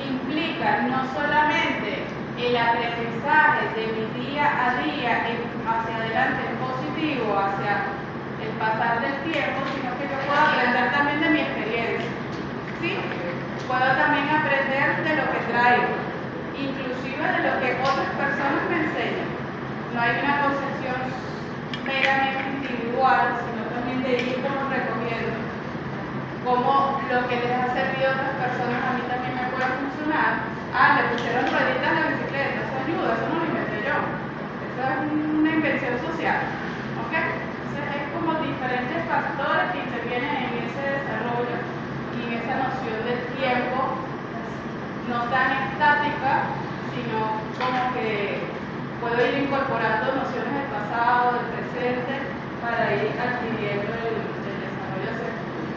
implica no solamente el aprendizaje de mi día a día hacia adelante en positivo, hacia el pasar del tiempo, sino que yo puedo aprender también de mi experiencia. ¿Sí? Puedo también aprender de lo que traigo, inclusive de lo que otras personas me enseñan. No hay una concepción meramente individual, sino también de ir como recogiendo cómo lo que les ha servido a otras personas a mí también me puede funcionar. Ah, le pusieron rueditas a la bicicleta, eso ayuda, eso no lo inventé yo. Eso es una invención social. ¿Ok? Entonces es como diferentes factores que intervienen en ese desarrollo y en esa noción del tiempo, no tan estática, sino como que puedo ir incorporando nociones del pasado, del presente, para ir adquiriendo el desarrollo hacia el futuro.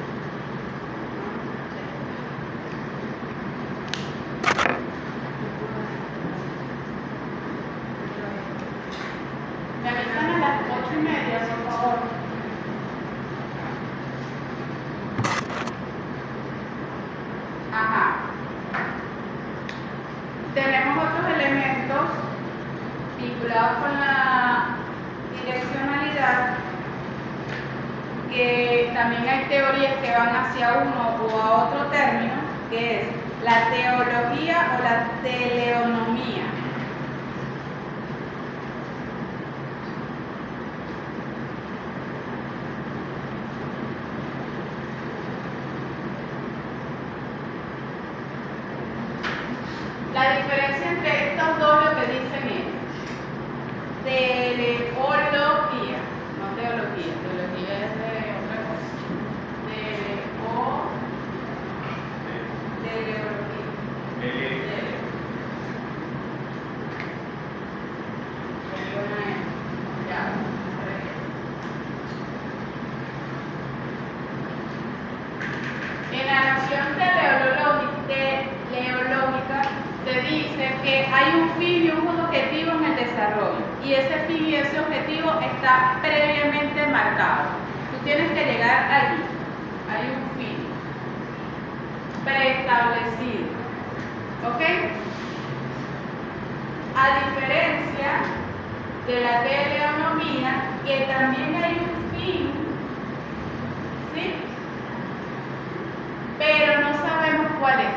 Me avisan a las 8:30, por favor. Ajá. Tenemos otros elementos vinculados con la direccionalidad, que también hay teorías que van hacia uno o a otro término, que es la teología o la teleonomía. La diferencia entre estos dos lo que dicen es teleología, no teología, teología es de otra cosa. Teleología. En la noción teleológica se dice que hay un fin y un objetivo en el desarrollo, y ese fin y ese objetivo está previamente marcado. Tú tienes que llegar allí, hay un fin preestablecido, ¿ok? A diferencia de la teleonomía, que también hay un fin, ¿sí? Pero no sabemos cuál es.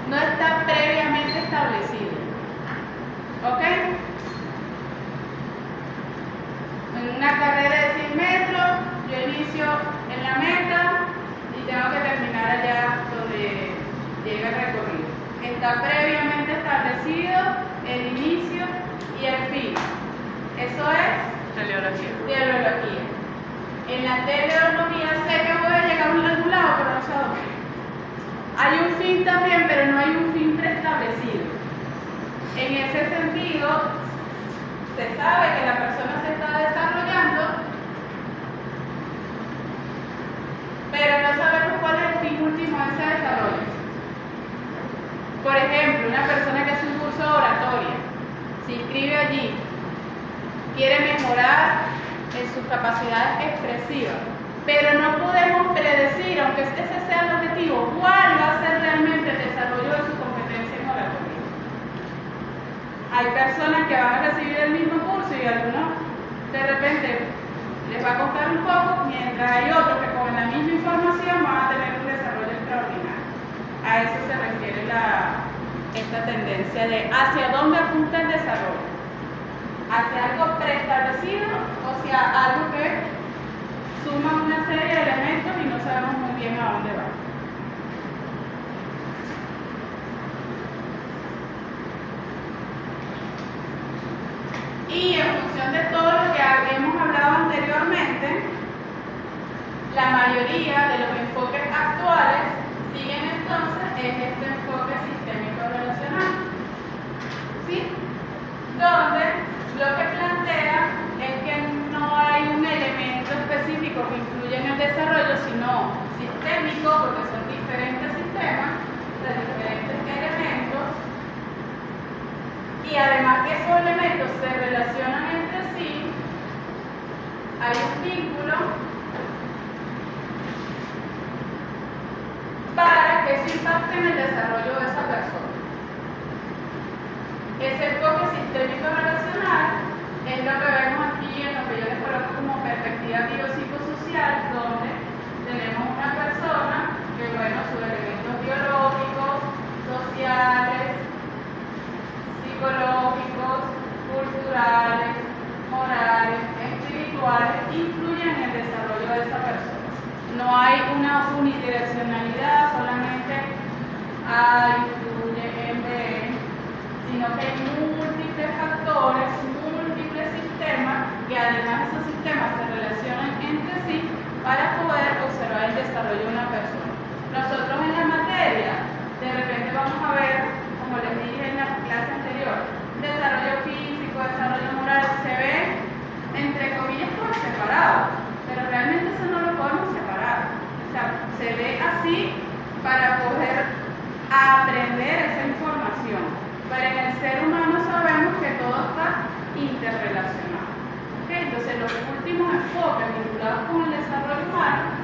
No está previamente establecido. ¿Ok? En una carrera de 100 metros, yo inicio en la meta y tengo que terminar allá donde llega el recorrido. Está previamente establecido el inicio y el fin. Eso es teleología. En la teleonomía sé que voy a llegar a algún lado, pero no sé a dónde. Hay un fin también, pero no hay un fin preestablecido. En ese sentido, se sabe que la persona se está desarrollando, pero no sabemos cuál es el fin último de ese desarrollo. Por ejemplo, una persona que hace un curso de oratoria, se inscribe allí, quiere mejorar en sus capacidades expresivas, pero no podemos predecir, aunque ese sea el objetivo, cuál va a ser realmente el desarrollo de su competencia en oratoria. Hay personas que van a recibir el mismo curso y algunos de repente les va a costar un poco, mientras hay otros que con la misma información van a tener un desarrollo extraordinario. A eso se refiere esta tendencia de hacia dónde apunta el desarrollo. Hacia algo preestablecido o hacia algo que suma una serie de elementos y no sabemos muy bien a dónde va. mayoría de los enfoques actuales siguen entonces es este enfoque sistémico relacional, ¿sí? Donde lo que plantea es que no hay un elemento específico que influye en el desarrollo, sino sistémico, porque son diferentes sistemas de diferentes elementos, y además que esos elementos se relacionan entre sí, hay un vínculo para que eso impacte en el desarrollo de esa persona. Ese enfoque sistémico relacional es lo que vemos aquí en lo que yo les coloco como perspectiva biopsicosocial, donde tenemos una persona que, bueno, sus elementos biológicos, sociales, psicológicos, culturales, morales, espirituales, influyen en el desarrollo de esa persona. No hay una unidireccionalidad, solamente A influye en B, sino que hay múltiples factores, múltiples sistemas, que además esos sistemas se relacionan entre sí para poder observar el desarrollo de una persona. Nosotros en la materia, de repente vamos a ver, como les dije en la clase anterior, desarrollo físico, desarrollo moral, se ve entre comillas por separado, pero realmente eso no lo podemos separar. O sea, se ve así para poder aprender esa información. Pero en el ser humano sabemos que todo está interrelacionado. ¿Okay? Entonces los últimos enfoques vinculados con el desarrollo humano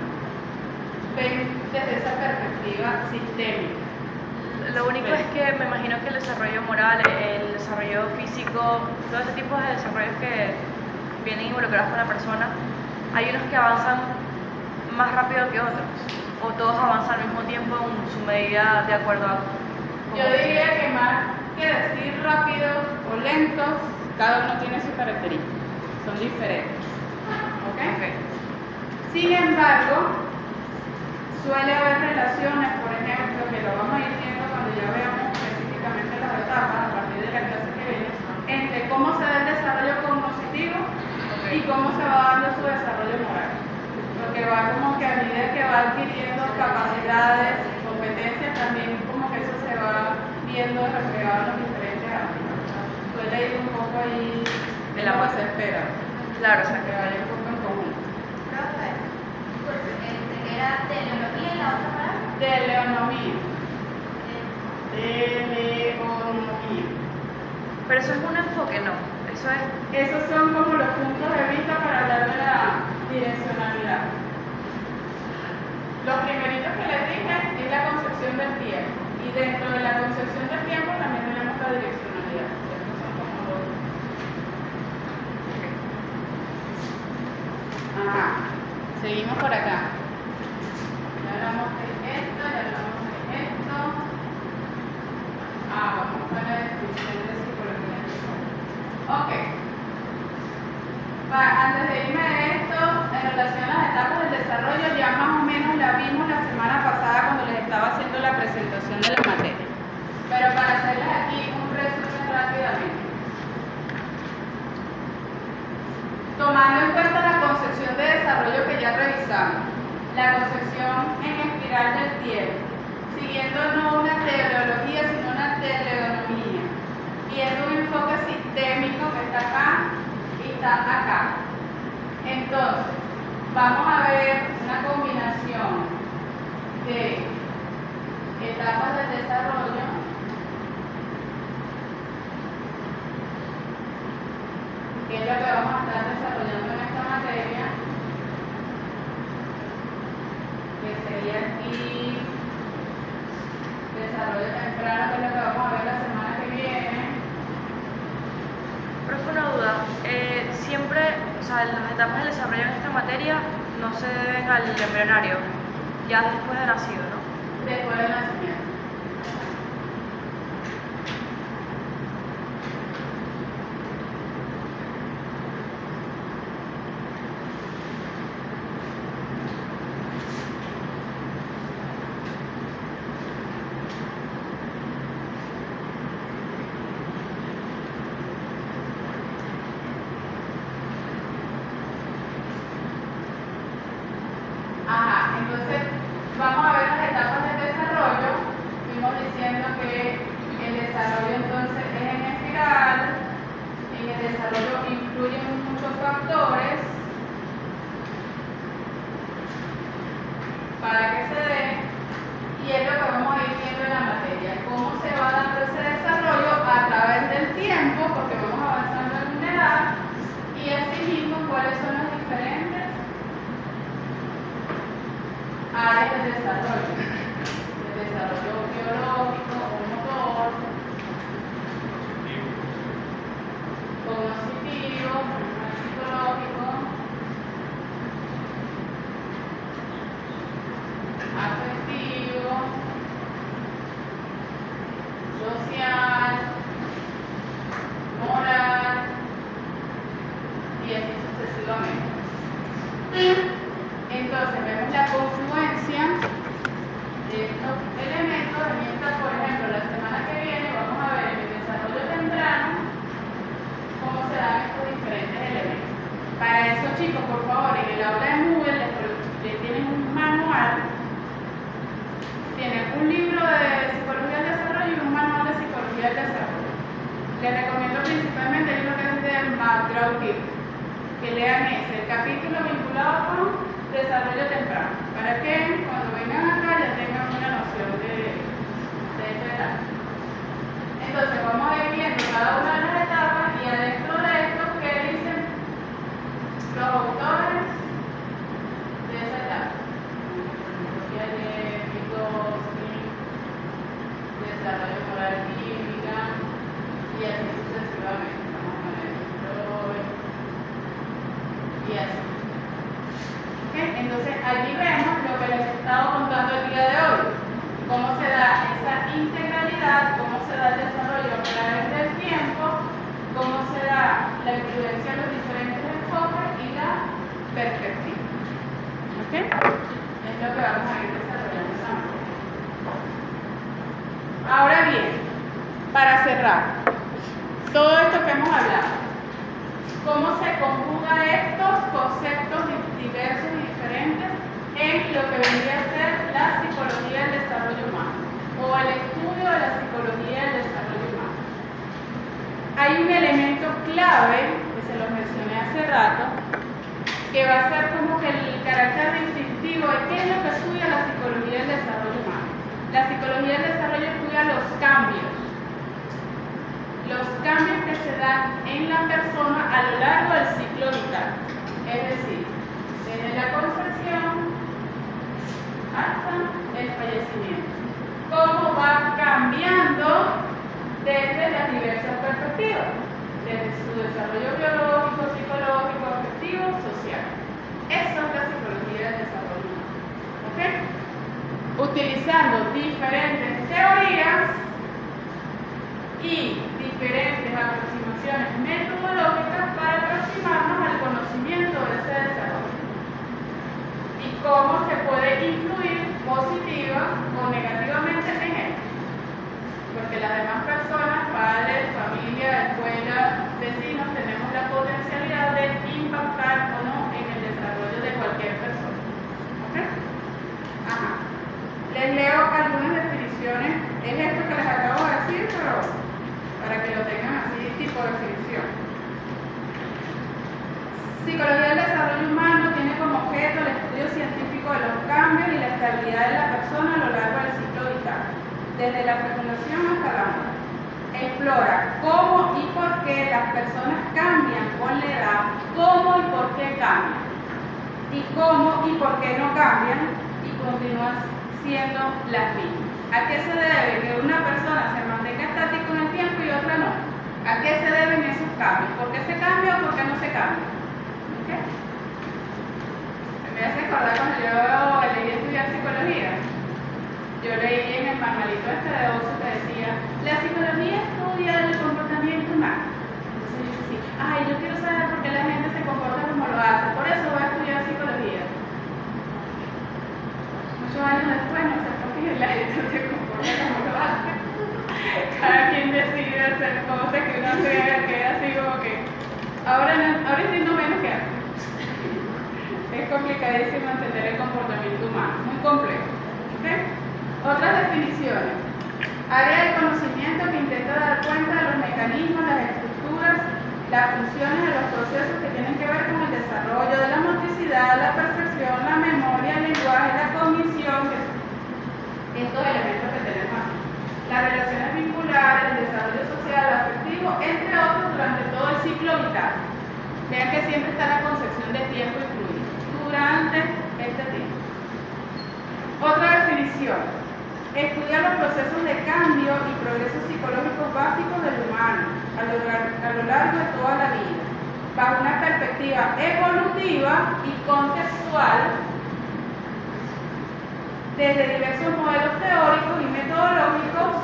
ven desde esa perspectiva sistémica. Lo único es que me imagino que el desarrollo moral, el desarrollo físico, todo ese tipo de desarrollos que vienen involucrados con la persona, hay unos que avanzan más rápido que otros, o todos avanzan al mismo tiempo en su medida de acuerdo a... Yo diría que más que decir rápidos o lentos, cada uno tiene sus características, son diferentes. ¿Ok? Sin embargo, suele haber relaciones, por ejemplo, que lo vamos a ir viendo cuando ya veamos específicamente las etapas a partir de la clase que viene, entre cómo se da el desarrollo cognitivo y cómo se va dando su desarrollo moral. Porque va como que a medida que va adquiriendo capacidades, competencias, también como que eso se va viendo reflejado en los diferentes ámbitos. Suele ir un poco ahí de la base espera. Claro, o sea, Que vaya un poco en conjunto. Profe, era teleología y la otra palabra. Teleonomía. Teleonomía. pero eso es un enfoque, no. Eso es... Esos son como los puntos de vista para hablar de la direccionalidad. Los primeritos que les dije es la concepción del tiempo. Y dentro de la concepción del tiempo también tenemos la direccionalidad. Estos son como dos. Ajá. Seguimos por acá. Ya hablamos de esto, ya hablamos de esto. Vamos para la descripción de psicología. Ok. Antes de irme de esto, en relación a las etapas del desarrollo, ya más o menos la vimos la semana pasada cuando les estaba haciendo la presentación de la materia. Pero para hacerles aquí un resumen rápidamente. Tomando en cuenta la concepción de desarrollo que ya revisamos, la concepción en espiral del tiempo, siguiendo no una teleología, sino una teleonomía, viendo un enfoque sistémico que está acá y está acá. Entonces, vamos a ver una combinación de etapas del desarrollo que es lo que vamos a estar desarrollando en esta materia, que sería aquí desarrollo temprano, que es lo que vamos a ver la semana que viene. Profe, una duda. Siempre, o sea, las etapas del desarrollo en esta materia no se deben al embrionario, ya después de nacido, ¿no? Después del nacimiento. Entonces, vamos a ver las etapas del desarrollo. Fuimos diciendo que el desarrollo entonces es en espiral. En el desarrollo influyen muchos factores para que se dé, y es lo que vamos a ir viendo en la materia, cómo se va dando ese desarrollo a través del tiempo, porque vamos avanzando en una edad, y así mismo cuáles son las diferentes áreas del desarrollo. El desarrollo biológico o motor, cognitivo, psicológico, afectivo, social, moral, y así sucesivamente. Entonces vemos la confluencia de estos elementos, mientras por ejemplo la semana que viene vamos a ver en el desarrollo temprano cómo se dan estos diferentes elementos. Para eso, chicos, por favor, en el aula de Moodle les tienen un manual, tienen un libro de psicología del desarrollo y un manual de psicología del desarrollo. Les recomiendo principalmente el libro que es de McGraw-Hill, que lean ese, el capítulo vinculado con desarrollo temprano, para que cuando vengan acá ya tengan una noción de esta etapa. Entonces vamos a ir viendo cada una de las etapas y adentro de esto qué dicen los autores de esa etapa. Desarrollo moral química y así sucesivamente. Vamos a ver Freud y así. ¿Okay? Entonces allí vemos lo que les he estado contando el día de hoy. Cómo se da esa integralidad, cómo se da el desarrollo a través del tiempo, cómo se da la influencia de los diferentes enfoques y la perspectiva. ¿Okay? Es lo que vamos a ir desarrollando también. Ahora bien, para cerrar todo esto que hemos hablado, ¿cómo se conjugan estos conceptos diversos y diferentes en lo que vendría a ser la psicología del desarrollo humano o el estudio de la psicología del desarrollo humano? Hay un elemento clave, que se los mencioné hace rato, que va a ser como que el carácter distintivo de qué es lo que estudia la psicología del desarrollo humano. La psicología del desarrollo estudia los cambios que se dan en la persona a lo largo del ciclo vital. Es decir, desde la concepción hasta el fallecimiento. Cómo va cambiando desde las diversas perspectivas, desde su desarrollo biológico, psicológico, afectivo, social. Eso es la psicología del desarrollo humano. ¿Ok? Utilizando diferentes teorías y diferentes aproximaciones metodológicas para aproximarnos al conocimiento de ese desarrollo y cómo se puede influir positiva o negativamente en él, porque las demás personas, padres, familia, escuela, vecinos, tenemos la potencialidad de impactar o no en el desarrollo de cualquier persona. ¿Ok? Ajá. Les leo algunas definiciones. Es esto que les acabo de decir, pero para que lo tengan así, tipo de definición. Psicología del desarrollo humano tiene como objeto el estudio científico de los cambios y la estabilidad de la persona a lo largo del ciclo vital, desde la fecundación hasta la muerte. Explora cómo y por qué las personas cambian con la edad, cómo y por qué cambian, y cómo y por qué no cambian y continúan siendo las mismas. ¿A qué se debe que una persona se mantenga estática en el tiempo y otra no? ¿A qué se deben esos cambios? ¿Por qué se cambia o por qué no se cambia? ¿Okay? Me hace acordar cuando yo leí estudiar psicología. Yo leí en el manualito este de Oso que decía, la psicología estudia el comportamiento humano. Entonces yo decía, ay, yo quiero saber por qué la gente se comporta como lo hace, por eso voy a estudiar psicología. Muchos años después no sé por qué la gente se comporta como lo hace. Cada quien decide hacer cosas que uno queda así como que ahora entiendo menos que antes. Es como complicadísimo entender el comportamiento humano, muy complejo. ¿Ok? Otras definiciones. Área del conocimiento que intenta dar cuenta de los mecanismos, las estructuras, las funciones de los procesos que tienen que ver con el desarrollo de la motricidad, la percepción, la memoria, el lenguaje, la cognición, estos elementos que tenemos aquí. Las relaciones vinculares, el desarrollo social, afectivo, entre otros, durante todo el ciclo vital. Vean que siempre está la concepción de tiempo incluida, durante este tiempo. Otra definición. Estudia los procesos de cambio y progresos psicológicos básicos del humano a lo largo de toda la vida, bajo una perspectiva evolutiva y contextual, desde diversos modelos teóricos y metodológicos,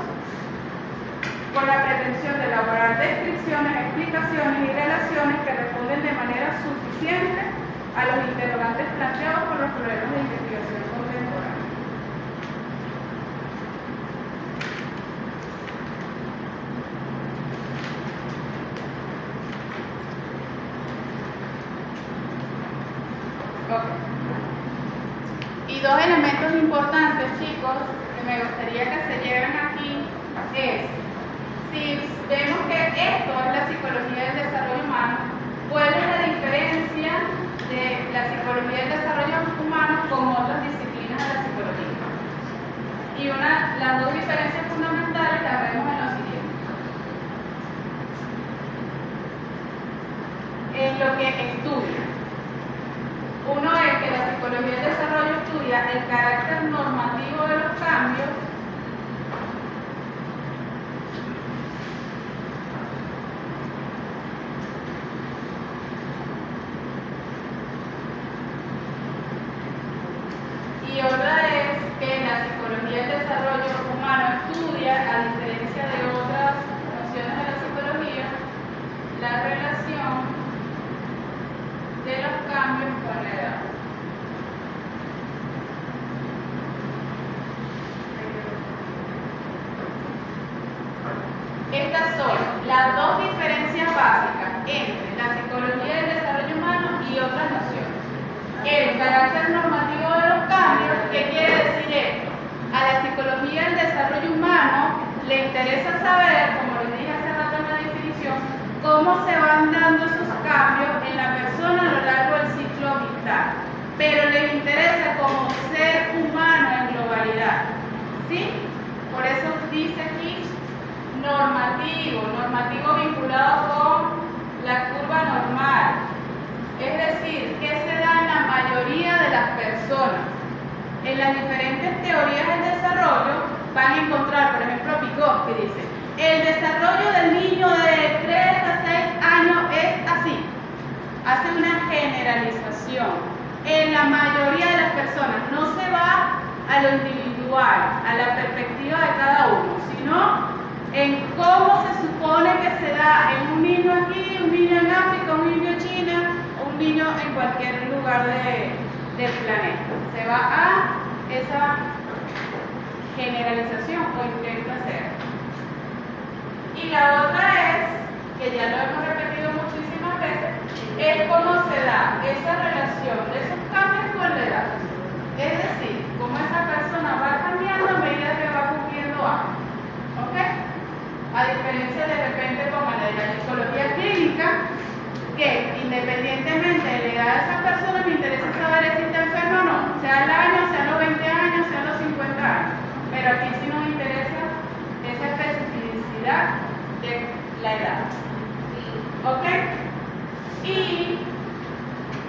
con la pretensión de elaborar descripciones, explicaciones y relaciones que responden de manera suficiente a los interrogantes planteados por los problemas de investigación contemporánea. Okay. Y dos elementos importantes, chicos, que me gustaría que se lleven aquí es, si vemos que esto es la psicología del desarrollo humano, ¿cuál es la diferencia de la psicología del desarrollo humano con otras disciplinas de la psicología? Y las dos diferencias fundamentales las vemos en lo siguiente. En lo que estudia. Uno es que la psicología del desarrollo estudia el carácter normativo de los cambios y otra es que la psicología del desarrollo humano estudia, a diferencia de otras nociones de la psicología, la relación de los cambios con la edad. Estas son las dos diferencias básicas entre la psicología del desarrollo humano y otras nociones. El carácter normativo de los cambios, ¿qué quiere decir esto? A la psicología del desarrollo humano le interesa saber, como les dije hace rato en la definición, cómo se van dando esos cambios en la persona a lo largo del ciclo vital. Pero les interesa como ser humano en globalidad. ¿Sí? Por eso dice aquí normativo vinculado con la curva normal. Es decir, que se da en la mayoría de las personas. En las diferentes teorías del desarrollo van a encontrar, por ejemplo, Vygotsky dice, el desarrollo del niño de 3 a 6 años es así. Hace una generalización. En la mayoría de las personas no se va a lo individual, a la perspectiva de cada uno, sino en cómo se supone que se da en un niño aquí, un niño en África, un niño en China, o un niño en cualquier lugar del planeta. Se va a esa generalización o intenta hacer. Y la otra es, que ya lo hemos repetido muchísimas veces, es cómo se da esa relación de esos cambios con la edad. Es decir, cómo esa persona va cambiando a medida que va cumpliendo años. ¿Ok? A diferencia de repente con la de la psicología clínica, que independientemente de la edad de esa persona, me interesa saber si está enfermo o no, sea el año, sea los 20 años, sea los 50 años. Pero aquí sí nos interesa esa especificidad de la edad. ¿Ok? Y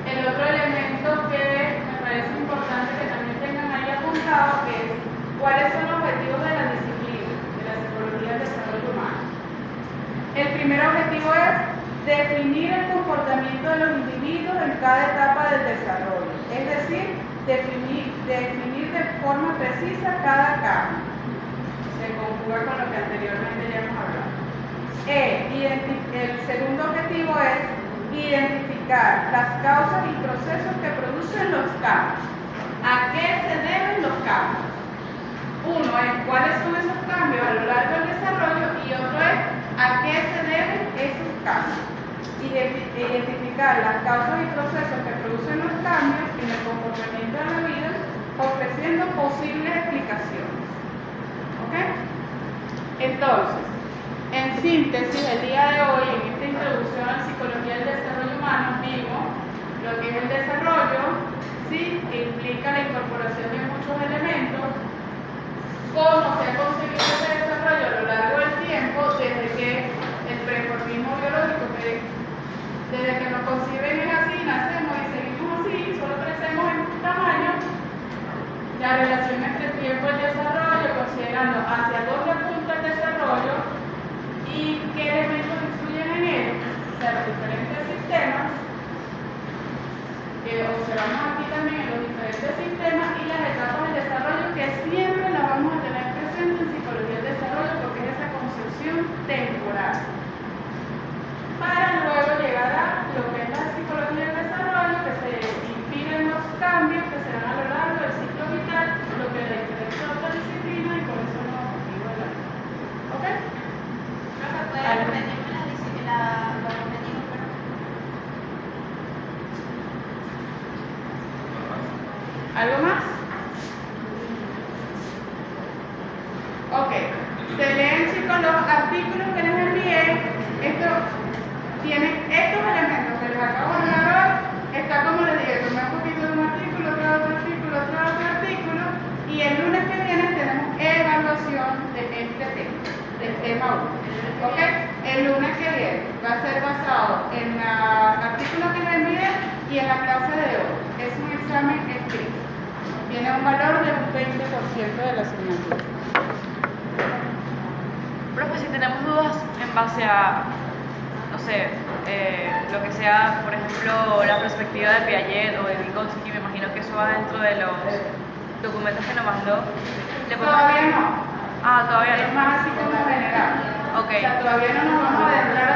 el otro elemento que me parece importante que también tengan ahí apuntado es cuáles son los objetivos de la disciplina de la psicología del desarrollo humano. El primer objetivo es definir el comportamiento de los individuos en cada etapa del desarrollo, es decir, definir de forma precisa cada cambio. Se conjuga con lo que anteriormente ya hemos hablado. El segundo objetivo es identificar las causas y procesos que producen los cambios. ¿A qué se deben los cambios? Uno es cuáles son esos cambios a lo largo del desarrollo y otro es a qué se deben esos cambios. identificar las causas y procesos que producen los cambios en el comportamiento de la vida, ofreciendo posibles explicaciones. ¿Ok? Entonces, en síntesis, el día de hoy, en esta introducción a la psicología del desarrollo humano, vimos lo que es el desarrollo, ¿sí? Que implica la incorporación de muchos elementos, cómo se ha conseguido ese desarrollo a lo largo del tiempo, desde que el preformismo biológico, desde que nos conciben es así, nacemos y seguimos así, solo crecemos en tamaño, la relación entre el tiempo y el desarrollo, considerando hacia dónde apunta el desarrollo y qué elementos influyen en él, o sea, los diferentes sistemas, que observamos aquí también en los diferentes sistemas y las etapas del desarrollo que siempre las vamos a tener presentes en psicología del desarrollo porque es esa concepción temporal. Para luego llegar a lo que es la psicología del desarrollo, que se inspiren los cambios que se dan a lo largo del ciclo vital, lo que es la diferencia de otra disciplina y con eso nos digo el año. ¿Ok? Profe, ¿puede repetirme los objetivos, perdón? ¿Algo más? Ok. Se leen, chicos, los artículos que les envié. Esto tiene estos elementos que les acabo de dar hoy. Está como les dije, tomé un poquito de un artículo, otro artículo, otro artículo. Y el lunes que viene tenemos evaluación de este tema, del tema 1. ¿Ok? El lunes que viene va a ser basado en el artículo que les envié y en la clase de hoy. Es un examen escrito. Tiene un valor de un 20% de la asignatura. Profe, si tenemos dudas en base a, no sé, lo que sea, por ejemplo, la perspectiva de Piaget o de Vygotsky, me imagino que eso va dentro de los documentos que nos mandó. Todavía no. Ah, todavía Es no. más así como general. Ok. O sea, todavía no nos vamos a adentrar